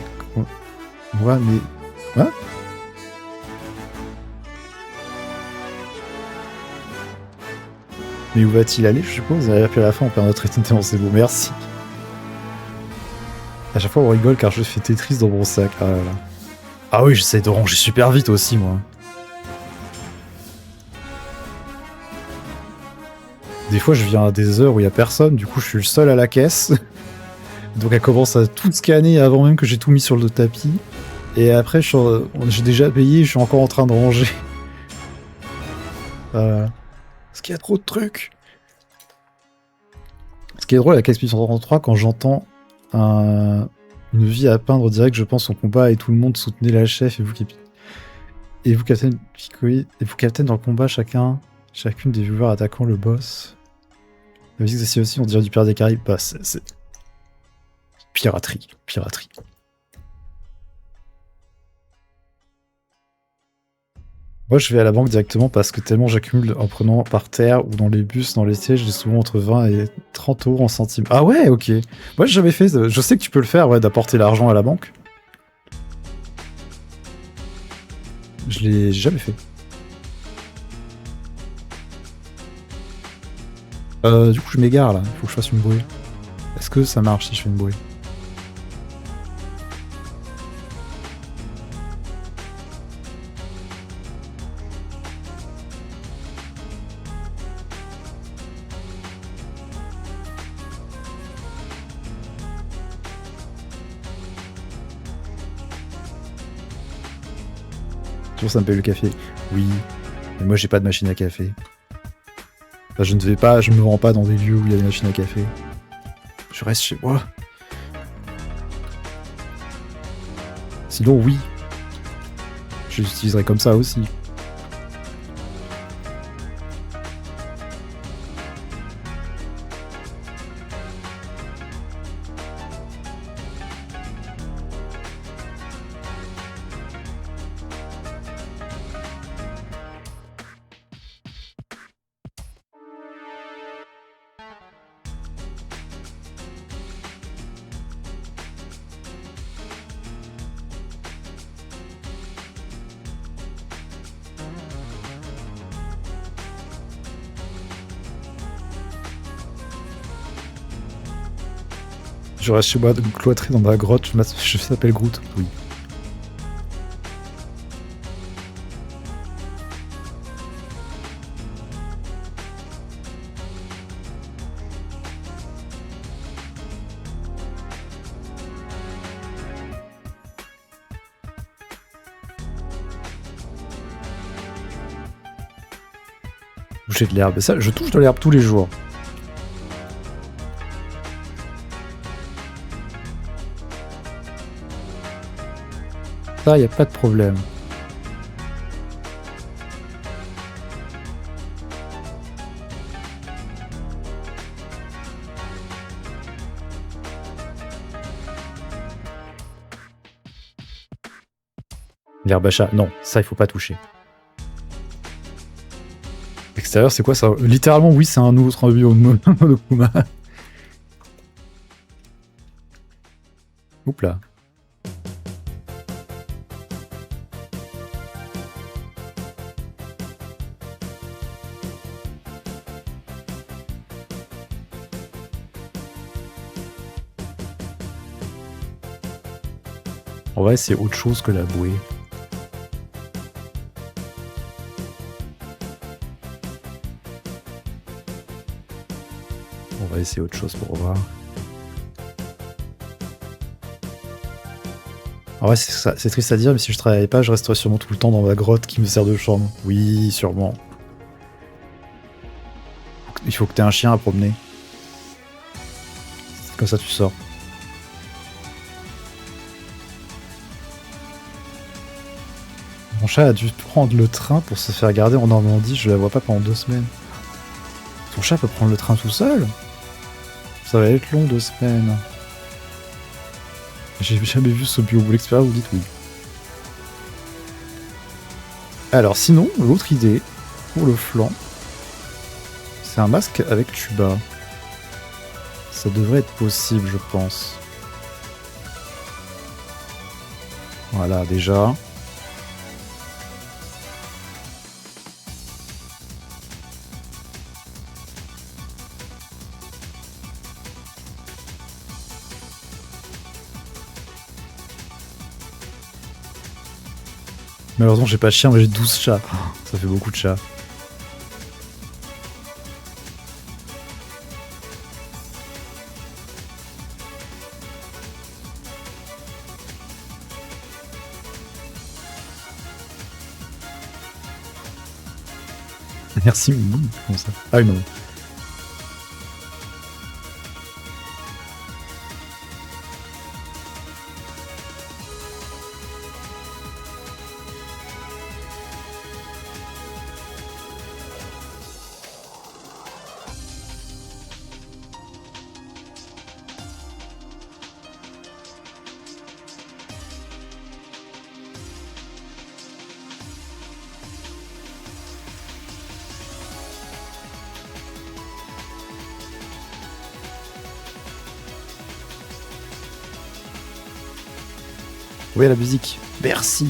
Ouais, mais. Hein? Mais où va-t-il aller, je suppose? Et puis à la fin, on perd notre étonnellement, c'est beau, merci. À chaque fois, on rigole car je fais Tetris dans mon sac. Ah là là. Ah oui, j'essaie de ranger super vite aussi, moi. Des fois, je viens à des heures où il y a personne, du coup, je suis le seul à la caisse. Donc, elle commence à tout scanner avant même que j'ai tout mis sur le tapis. Et après, j'ai déjà payé, je suis encore en train de ranger. Parce qu'il y a trop de trucs. Ce qui est drôle avec Expedition 33, quand j'entends une vie à peindre direct, je pense au combat et tout le monde soutenait la chef et vous captain dans le combat chacune des viewers attaquant le boss. La musique c'est aussi on dirait du Pirates des Caraïbes. Bah, c'est piraterie. Moi, je vais à la banque directement parce que tellement j'accumule en prenant par terre ou dans les bus, dans les sièges, j'ai souvent entre 20 et 30 euros en centimes. Ah ouais, ok. Moi, j'ai jamais fait. Je sais que tu peux le faire, ouais, d'apporter l'argent à la banque. Je l'ai jamais fait. Du coup, je m'égare là. Il faut que je fasse une bruit. Est-ce que ça marche si je fais une bruit? Toujours ça me paye le café. Oui. Mais moi, j'ai pas de machine à café. Enfin, je ne vais pas, je me rends pas dans des lieux où il y a des machines à café. Je reste chez moi. Sinon, oui. Je les utiliserai comme ça aussi. Je reste chez moi, cloîtré dans ma grotte, je s'appelle Groot. Oui. Toucher de l'herbe. Ça, je touche de l'herbe tous les jours. Ça, y a pas de problème. L'herbe à chat, non, ça il faut pas toucher. Extérieur, c'est quoi ça? Littéralement, oui, c'est un autre biome Monokuma. Oups là. En vrai, c'est autre chose que la bouée. On va essayer autre chose pour voir. En vrai, c'est triste à dire, mais si je travaillais pas, je resterais sûrement tout le temps dans ma grotte qui me sert de chambre. Oui, sûrement. Il faut que t'aies un chien à promener. Comme ça, tu sors. Mon chat a dû prendre le train pour se faire garder en Normandie. Je la vois pas pendant 2 semaines. Ton chat peut prendre le train tout seul? Ça va être long, 2 semaines. J'ai jamais vu ce bio. Vous l'expérience, vous dites oui. Alors sinon, l'autre idée, pour le flanc, c'est un masque avec tuba. Ça devrait être possible, je pense. Voilà, déjà. Malheureusement, j'ai pas de chien, mais j'ai 12 chats. Ça fait beaucoup de chats. Merci, Mimoun. Comment ça? Ah oui, non. Oui, la musique. Merci.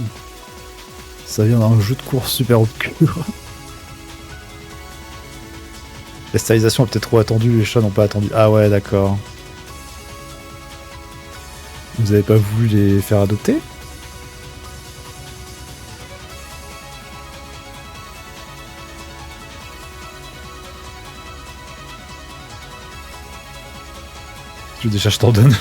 Ça vient d'un jeu de course super obscur. La stylisation est peut-être trop attendue, les chats n'ont pas attendu. Ah ouais, d'accord. Vous avez pas voulu les faire adopter? Tu veux des chats, je t'en donne.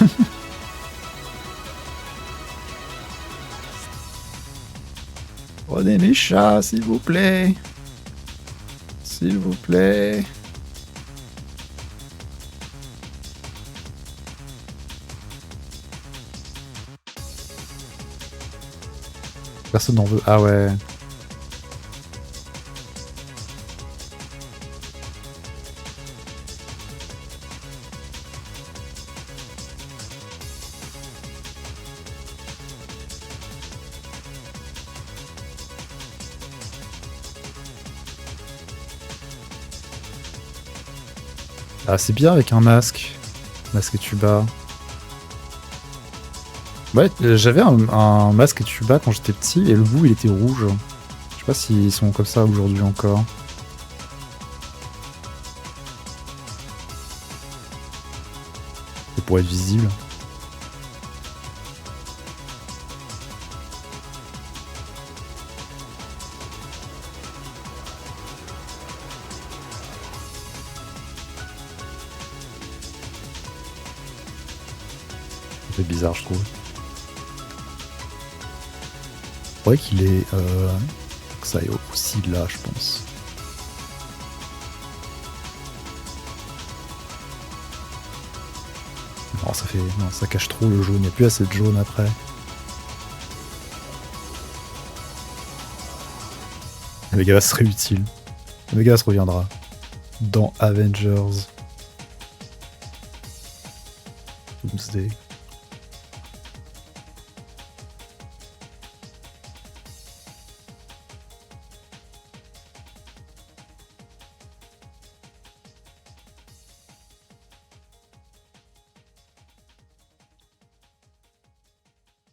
Prenez mes chats, s'il vous plaît. S'il vous plaît. Personne n'en veut. Ah ouais. Ah, c'est bien avec un masque. Masque et tuba. Ouais, j'avais un masque et tuba quand j'étais petit et le bout il était rouge. Je sais pas s'ils sont comme ça aujourd'hui encore. C'est pour être visible. C'est bizarre, je trouve. C'est vrai qu'il est... que ça est aussi là, je pense. Non, ça fait... Non, ça cache trop le jaune. Il n'y a plus assez de jaune après. Megalas serait utile. Megalas reviendra. Dans Avengers. Doomsday.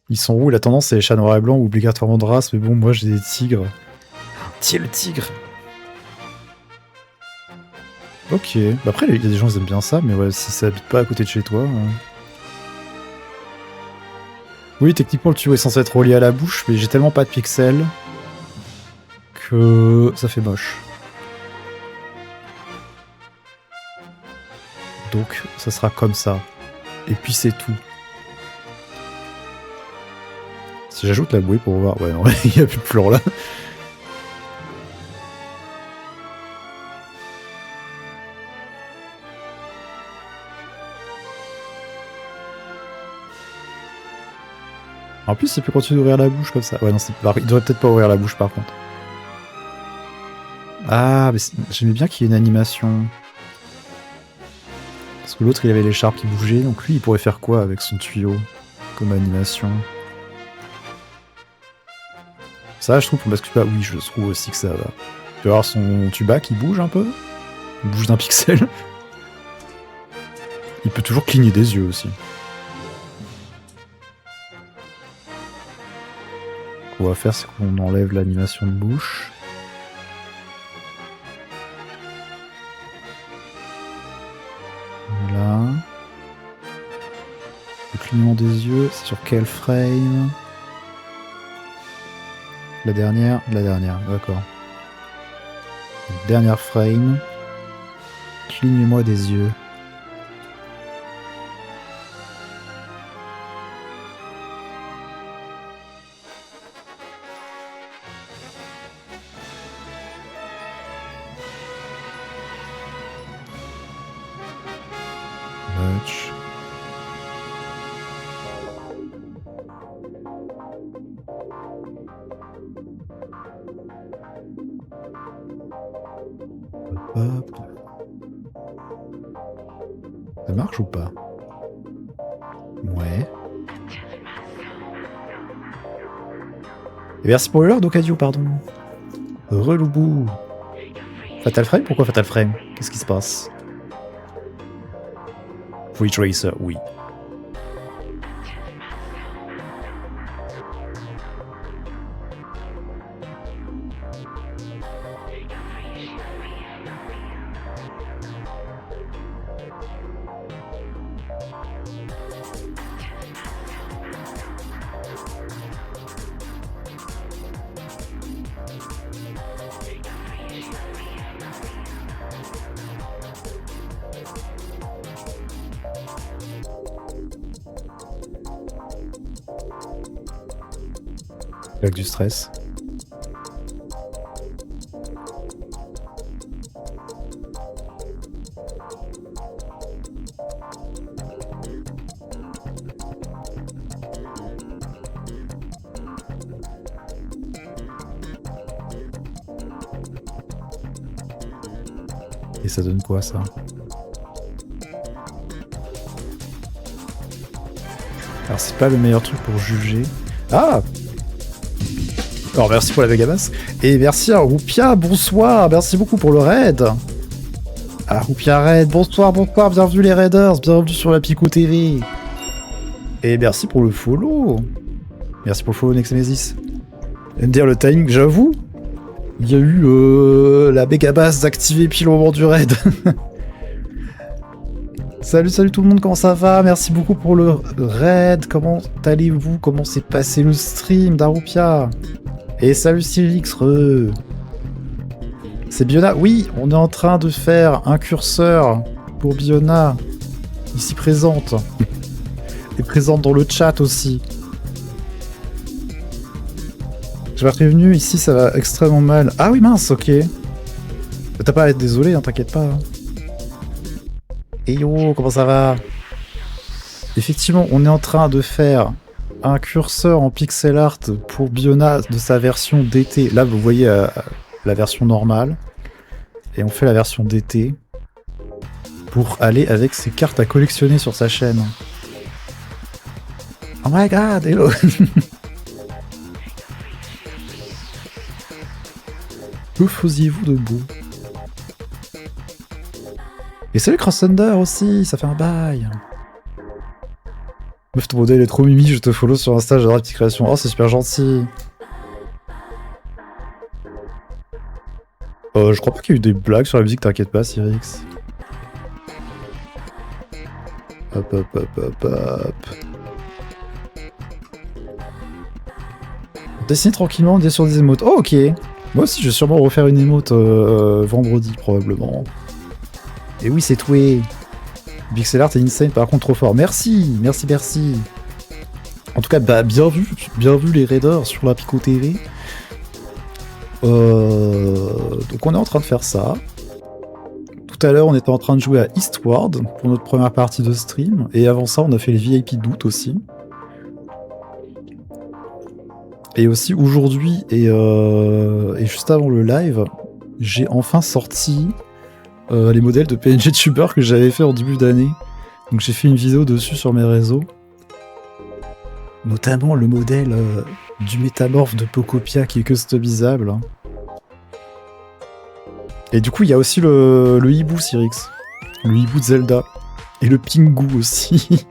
Ils sont où? La tendance c'est les chats noirs et blancs ou obligatoirement de race, mais bon, moi j'ai des tigres. Tiens, le tigre! Ok. Bah après, il y a des gens qui aiment bien ça, mais ouais, si ça habite pas à côté de chez toi... Oui, techniquement, le tuyau est censé être relié à la bouche, mais j'ai tellement pas de pixels que ça fait moche. Donc, ça sera comme ça. Et puis c'est tout. Si j'ajoute la bouée pour voir... Ouais, non, il n'y a plus de plan là. En plus, il peut continuer d'ouvrir la bouche comme ça. Ouais, non, il devrait peut-être pas ouvrir la bouche par contre. Ah, mais j'aimais bien qu'il y ait une animation. Parce que l'autre, il avait l'écharpe qui bougeait, donc lui, il pourrait faire quoi avec son tuyau comme animation? Ça, je trouve, pour basculer, oui, je trouve aussi que ça va. Tu peux avoir son tuba qui bouge un peu. Il bouge d'un pixel. Il peut toujours cligner des yeux aussi. Ce qu'on va faire, c'est qu'on enlève l'animation de bouche. Voilà. Le clignement des yeux, c'est sur quel frame? La dernière, d'accord. Dernière frame. Cligne-moi des yeux. Match. Hop. Ça marche ou pas? Ouais. Et merci pour l'heure d'Ocadio, pardon. Reloubou. Fatal Frame? Pourquoi Fatal Frame? Qu'est-ce qui se passe? Free Tracer, oui. Avec du stress. Et ça donne quoi ça? Alors c'est pas le meilleur truc pour juger. Ah! Alors merci pour la Vegamas. Et merci à Roupia, bonsoir, merci beaucoup pour le raid. Ah Roupia raid, bonsoir, bonsoir, bienvenue les raiders, bienvenue sur la Pico TV. Et merci pour le follow. Merci pour le follow Nexemesis. Et me dire le timing, j'avoue, il y a eu la Vegamas activée pile au moment du raid. Salut, salut tout le monde, comment ça va? Merci beaucoup pour le raid, comment allez-vous? Comment s'est passé le stream d'Arupia? Et salut Cyrix, c'est Biona? Oui, on est en train de faire un curseur pour Biona, ici présente. Et présente dans le chat aussi. Je vais prévenu, ici ça va extrêmement mal. Ah oui mince, ok. T'as pas à être désolé, hein, t'inquiète pas. Et yo, comment ça va? Effectivement, on est en train de faire un curseur en pixel art pour Biona de sa version d'été. Là, vous voyez la version normale. Et on fait la version d'été pour aller avec ses cartes à collectionner sur sa chaîne. Oh my god, hello. Que faisiez-vous de beau? Et salut Cross Thunder aussi, ça fait un bail. Meuf, ton modèle est trop mimi, je te follow sur Insta, j'adore la petite création. Oh, c'est super gentil. Je crois pas qu'il y a eu des blagues sur la musique, t'inquiète pas, Cyrix. Hop, hop, hop, hop, hop. On dessine tranquillement, on est sur des émotes. Oh, ok. Moi aussi, je vais sûrement refaire une émote vendredi, probablement. Et oui, c'est tout. Pixel Art est insane, par contre trop fort. Merci, merci, merci. En tout cas, bah, bien vu les raiders sur la Pico TV. Donc on est en train de faire ça. Tout à l'heure, on était en train de jouer à Eastward pour notre première partie de stream. Et avant ça, on a fait les VIP d'août aussi. Et aussi, aujourd'hui et juste avant le live, j'ai enfin sorti les modèles de PNG Tuber que j'avais fait en début d'année. Donc j'ai fait une vidéo dessus sur mes réseaux. Notamment le modèle du métamorphe de Pocopia qui est customisable. Et du coup, il y a aussi le hibou Cyrix. Le hibou de Zelda. Et le Pingu aussi.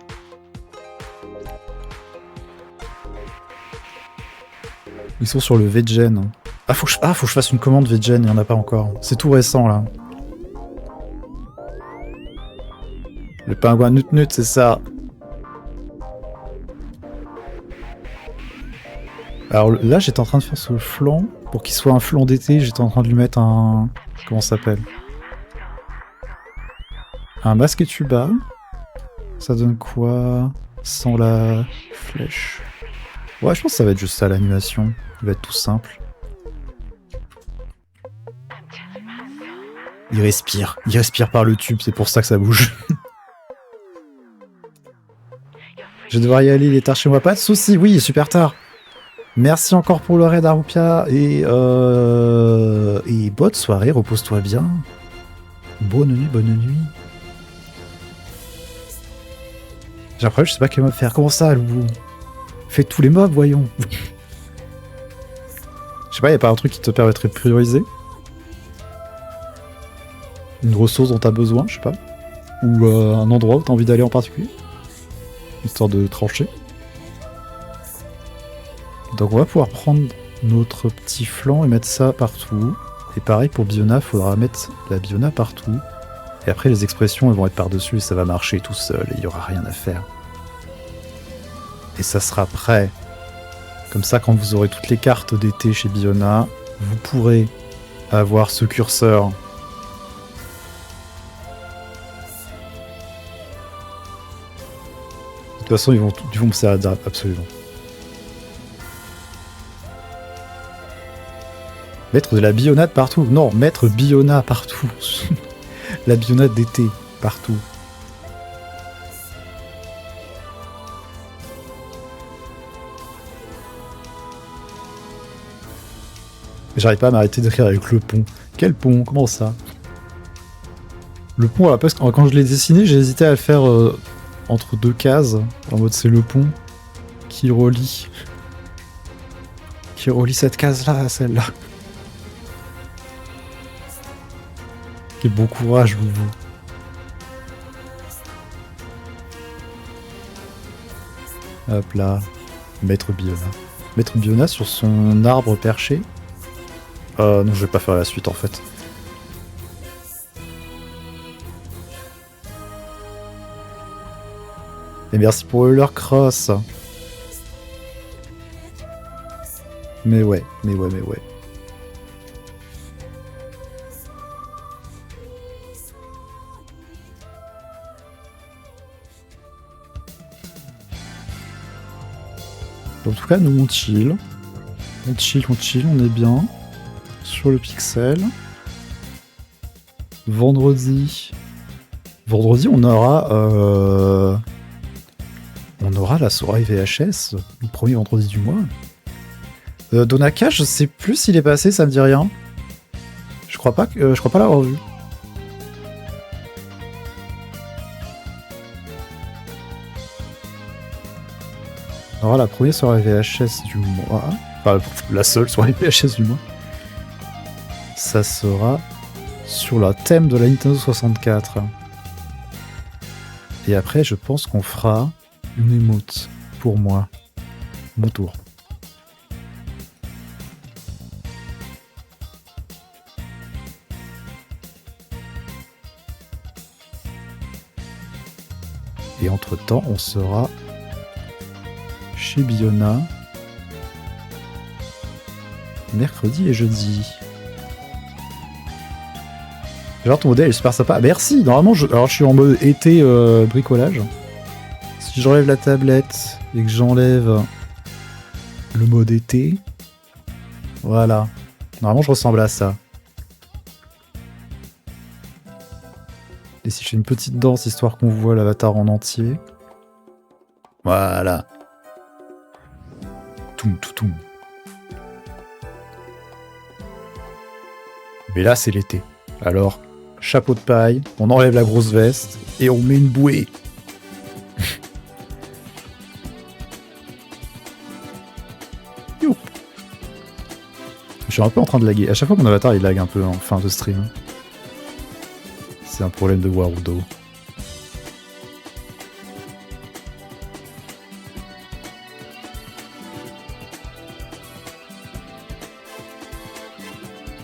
Ils sont sur le Vegen. Ah, faut que je fasse une commande Vegen, il n'y en a pas encore. C'est tout récent, là. Le pingouin nut-nut, c'est ça. Alors là, j'étais en train de faire ce flanc. Pour qu'il soit un flanc d'été, j'étais en train de lui mettre un... Comment ça s'appelle? Un masque et tuba. Ça donne quoi? Sans la flèche. Ouais, je pense que ça va être juste ça, l'animation. Il va être tout simple. Il respire par le tube, c'est pour ça que ça bouge. Je vais devoir y aller, il est tard chez moi. Pas de soucis, oui, super tard. Merci encore pour le raid Arupia et bonne soirée, repose-toi bien. Bonne nuit, bonne nuit. J'ai un problème, je sais pas quel mob faire. Comment ça, Loubou? Fais tous les mobs, voyons. Je sais pas, y a pas un truc qui te permettrait de prioriser? Une ressource dont t'as besoin, je sais pas. Ou un endroit où t'as envie d'aller en particulier? Histoire de trancher. Donc on va pouvoir prendre notre petit flanc et mettre ça partout. Et pareil pour Biona, faudra mettre la Biona partout. Et après, les expressions, elles vont être par-dessus et ça va marcher tout seul et il n'y aura rien à faire. Et ça sera prêt. Comme ça, quand vous aurez toutes les cartes d'été chez Biona, vous pourrez avoir ce curseur. De toute façon, ils vont me servir absolument. Mettre de la bionnade partout. Non, mettre Biona partout. La bionnade d'été, partout. J'arrive pas à m'arrêter d'écrire avec le pont. Quel pont? Comment ça? Le pont, à la place, quand je l'ai dessiné, j'ai hésité à le faire entre deux cases. En mode, c'est le pont qui relie cette case-là à celle-là. Quel bon courage, vous. Hop là. Maître Biona. Maître Biona sur son arbre perché. Non, je vais pas faire la suite en fait. Et merci pour Euler Cross. Mais ouais. En tout cas, nous on chill. On chill, on est bien. Sur le pixel. Vendredi, on aura la soirée VHS, le premier vendredi du mois. Donaka, je sais plus s'il est passé, ça me dit rien. Je crois pas l'avoir vu. On aura la première soirée VHS du mois. Enfin, la seule soirée VHS du mois. Ça sera sur le thème de la Nintendo 64. Et après, je pense qu'on fera une émote pour moi. Mon tour. Et entre-temps, on sera chez Biona mercredi et jeudi. Genre ton modèle est super sympa. Merci. Normalement, alors je suis en mode été bricolage. Si j'enlève la tablette et que j'enlève le mode été, voilà. Normalement, je ressemble à ça. Et si je fais une petite danse histoire qu'on voit l'avatar en entier, voilà. Toum. Mais là, c'est l'été. Alors, chapeau de paille, on enlève la grosse veste et on met une bouée. Je suis un peu en train de laguer. À chaque fois mon avatar il lag un peu en fin de stream. C'est un problème de Warudo.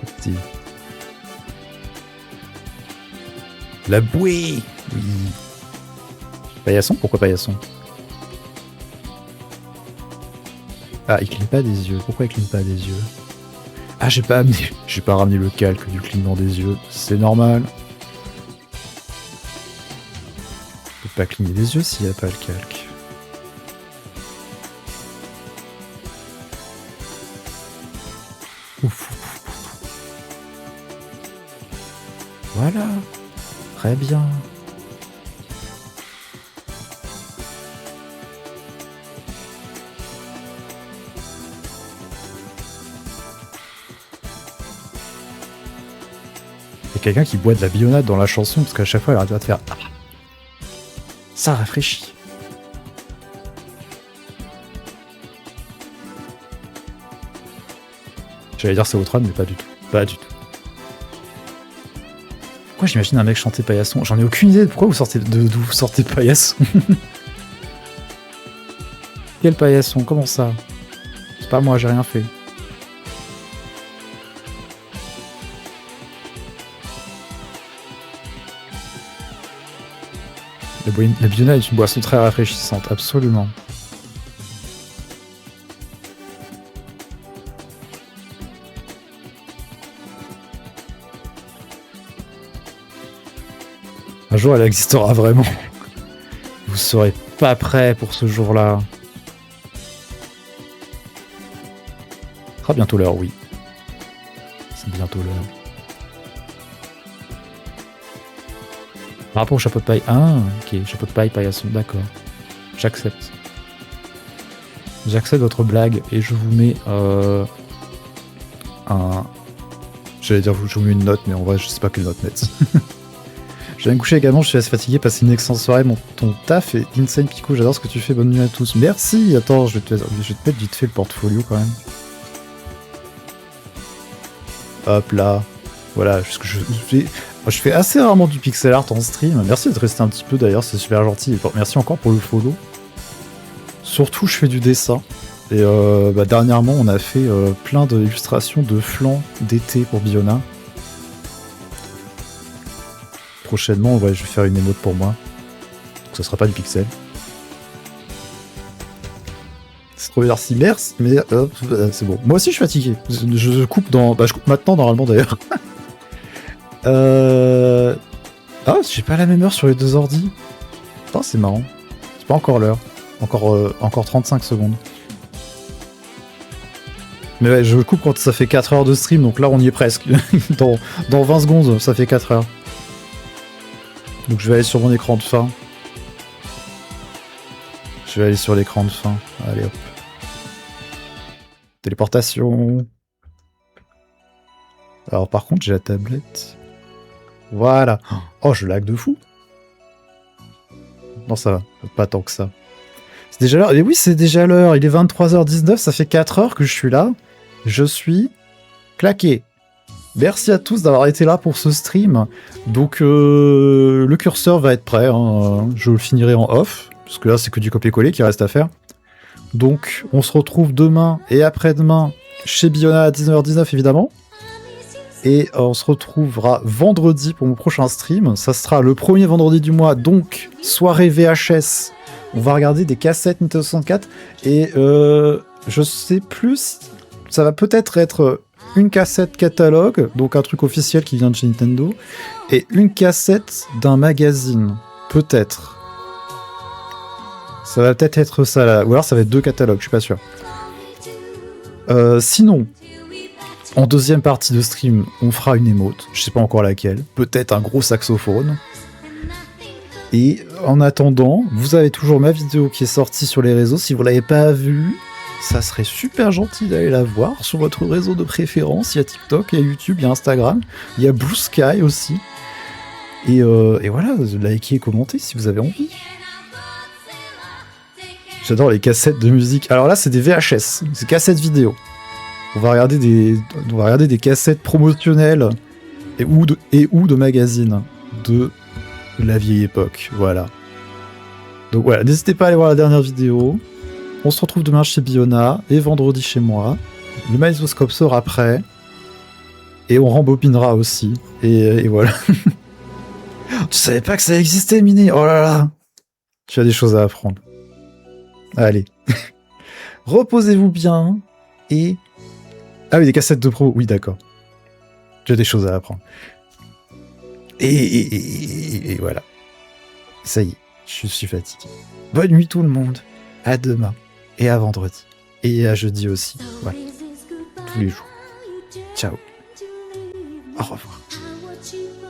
Petit. La bouée. Oui. Paillasson? Pourquoi paillasson? Ah, il cligne pas des yeux. Pourquoi il cligne pas des yeux? Ah, j'ai pas ramené le calque du clignement des yeux. C'est normal. Je peux pas cligner des yeux s'il n'y a pas le calque. Ouf. Voilà. Très bien. Il y a quelqu'un qui boit de la bionade dans la chanson parce qu'à chaque fois elle arrête de faire ah, ça rafraîchit. J'allais dire c'est Outrun mais pas du tout. Pas du tout. Pourquoi j'imagine un mec chanter paillasson? J'en ai aucune idée de pourquoi d'où vous sortez paillasson. Quel paillasson? Comment ça? C'est pas moi, j'ai rien fait. La Biona est une boisson très rafraîchissante, absolument. Un jour, elle existera vraiment. Vous serez pas prêts pour ce jour-là. Ce sera bientôt l'heure, oui. C'est bientôt l'heure. Par rapport au chapeau de paille. Ah, ok. Chapeau de paille, paillasson. D'accord. J'accepte. J'accepte votre blague et je vous mets un... J'allais dire je vous mets une note, mais en vrai, je sais pas quelle note mettre. Je viens de me coucher également, je suis assez fatigué, passer une excellente soirée, ton taf est insane Pico, j'adore ce que tu fais, bonne nuit à tous. Merci, attends, je vais te mettre vite fait le portfolio quand même. Hop là, voilà, je fais assez rarement du pixel art en stream, merci d'être resté un petit peu d'ailleurs, c'est super gentil, merci encore pour le follow. Surtout je fais du dessin, et dernièrement on a fait plein d'illustrations de flancs d'été pour Biona. Prochainement, ouais, je vais faire une émote pour moi. Donc ça sera pas du pixel. C'est trop merci, merci, mais c'est bon. Moi aussi je suis fatigué. Je coupe dans... Bah je coupe maintenant normalement d'ailleurs. Ah, j'ai pas la même heure sur les deux ordi. Oh, c'est marrant. C'est pas encore l'heure. Encore 35 secondes. Mais ouais, je coupe quand ça fait 4 heures de stream, donc là on y est presque. dans 20 secondes, ça fait 4 heures. Donc je vais aller sur mon écran de fin. Je vais aller sur l'écran de fin. Allez hop. Téléportation. Alors par contre j'ai la tablette. Voilà. Oh je lag de fou. Non ça va. Pas tant que ça. C'est déjà l'heure. Et oui c'est déjà l'heure. Il est 23h19. Ça fait 4 heures que je suis là. Je suis claqué. Merci à tous d'avoir été là pour ce stream. Donc le curseur va être prêt, hein. Je le finirai en off, parce que là c'est que du copier-coller qui reste à faire. Donc on se retrouve demain et après-demain chez Biona à 19h19 évidemment. Et on se retrouvera vendredi pour mon prochain stream. Ça sera le premier vendredi du mois, donc soirée VHS. On va regarder des cassettes Nintendo 64 et je sais plus, ça va peut-être être une cassette catalogue, donc un truc officiel qui vient de chez Nintendo, et une cassette d'un magazine, peut-être. Ça va peut-être être ça là, ou alors ça va être 2 catalogues, je suis pas sûr. Sinon, en deuxième partie de stream, on fera une émote, je sais pas encore laquelle, peut-être un gros saxophone. Et en attendant, vous avez toujours ma vidéo qui est sortie sur les réseaux, si vous l'avez pas vue, ça serait super gentil d'aller la voir sur votre réseau de préférence. Il y a TikTok, il y a YouTube, il y a Instagram, il y a Blue Sky aussi. Et voilà, likez et commentez si vous avez envie. J'adore les cassettes de musique. Alors là, c'est des VHS, c'est cassettes vidéo. On va regarder des cassettes promotionnelles et ou de magazines de la vieille époque. Voilà. Donc voilà, n'hésitez pas à aller voir la dernière vidéo. On se retrouve demain chez Biona et vendredi chez moi. Le magnétoscope sort après. Et on rembobinera aussi. Et voilà. Tu savais pas que ça existait, Miné? Oh là là. Tu as des choses à apprendre. Allez. Reposez-vous bien. Et... Ah oui, des cassettes de pro. Oui, d'accord. Tu as des choses à apprendre. Et voilà. Ça y est, je suis fatigué. Bonne nuit tout le monde. À demain. Et à vendredi. Et à jeudi aussi. Voilà. Tous les jours. Ciao. Au revoir.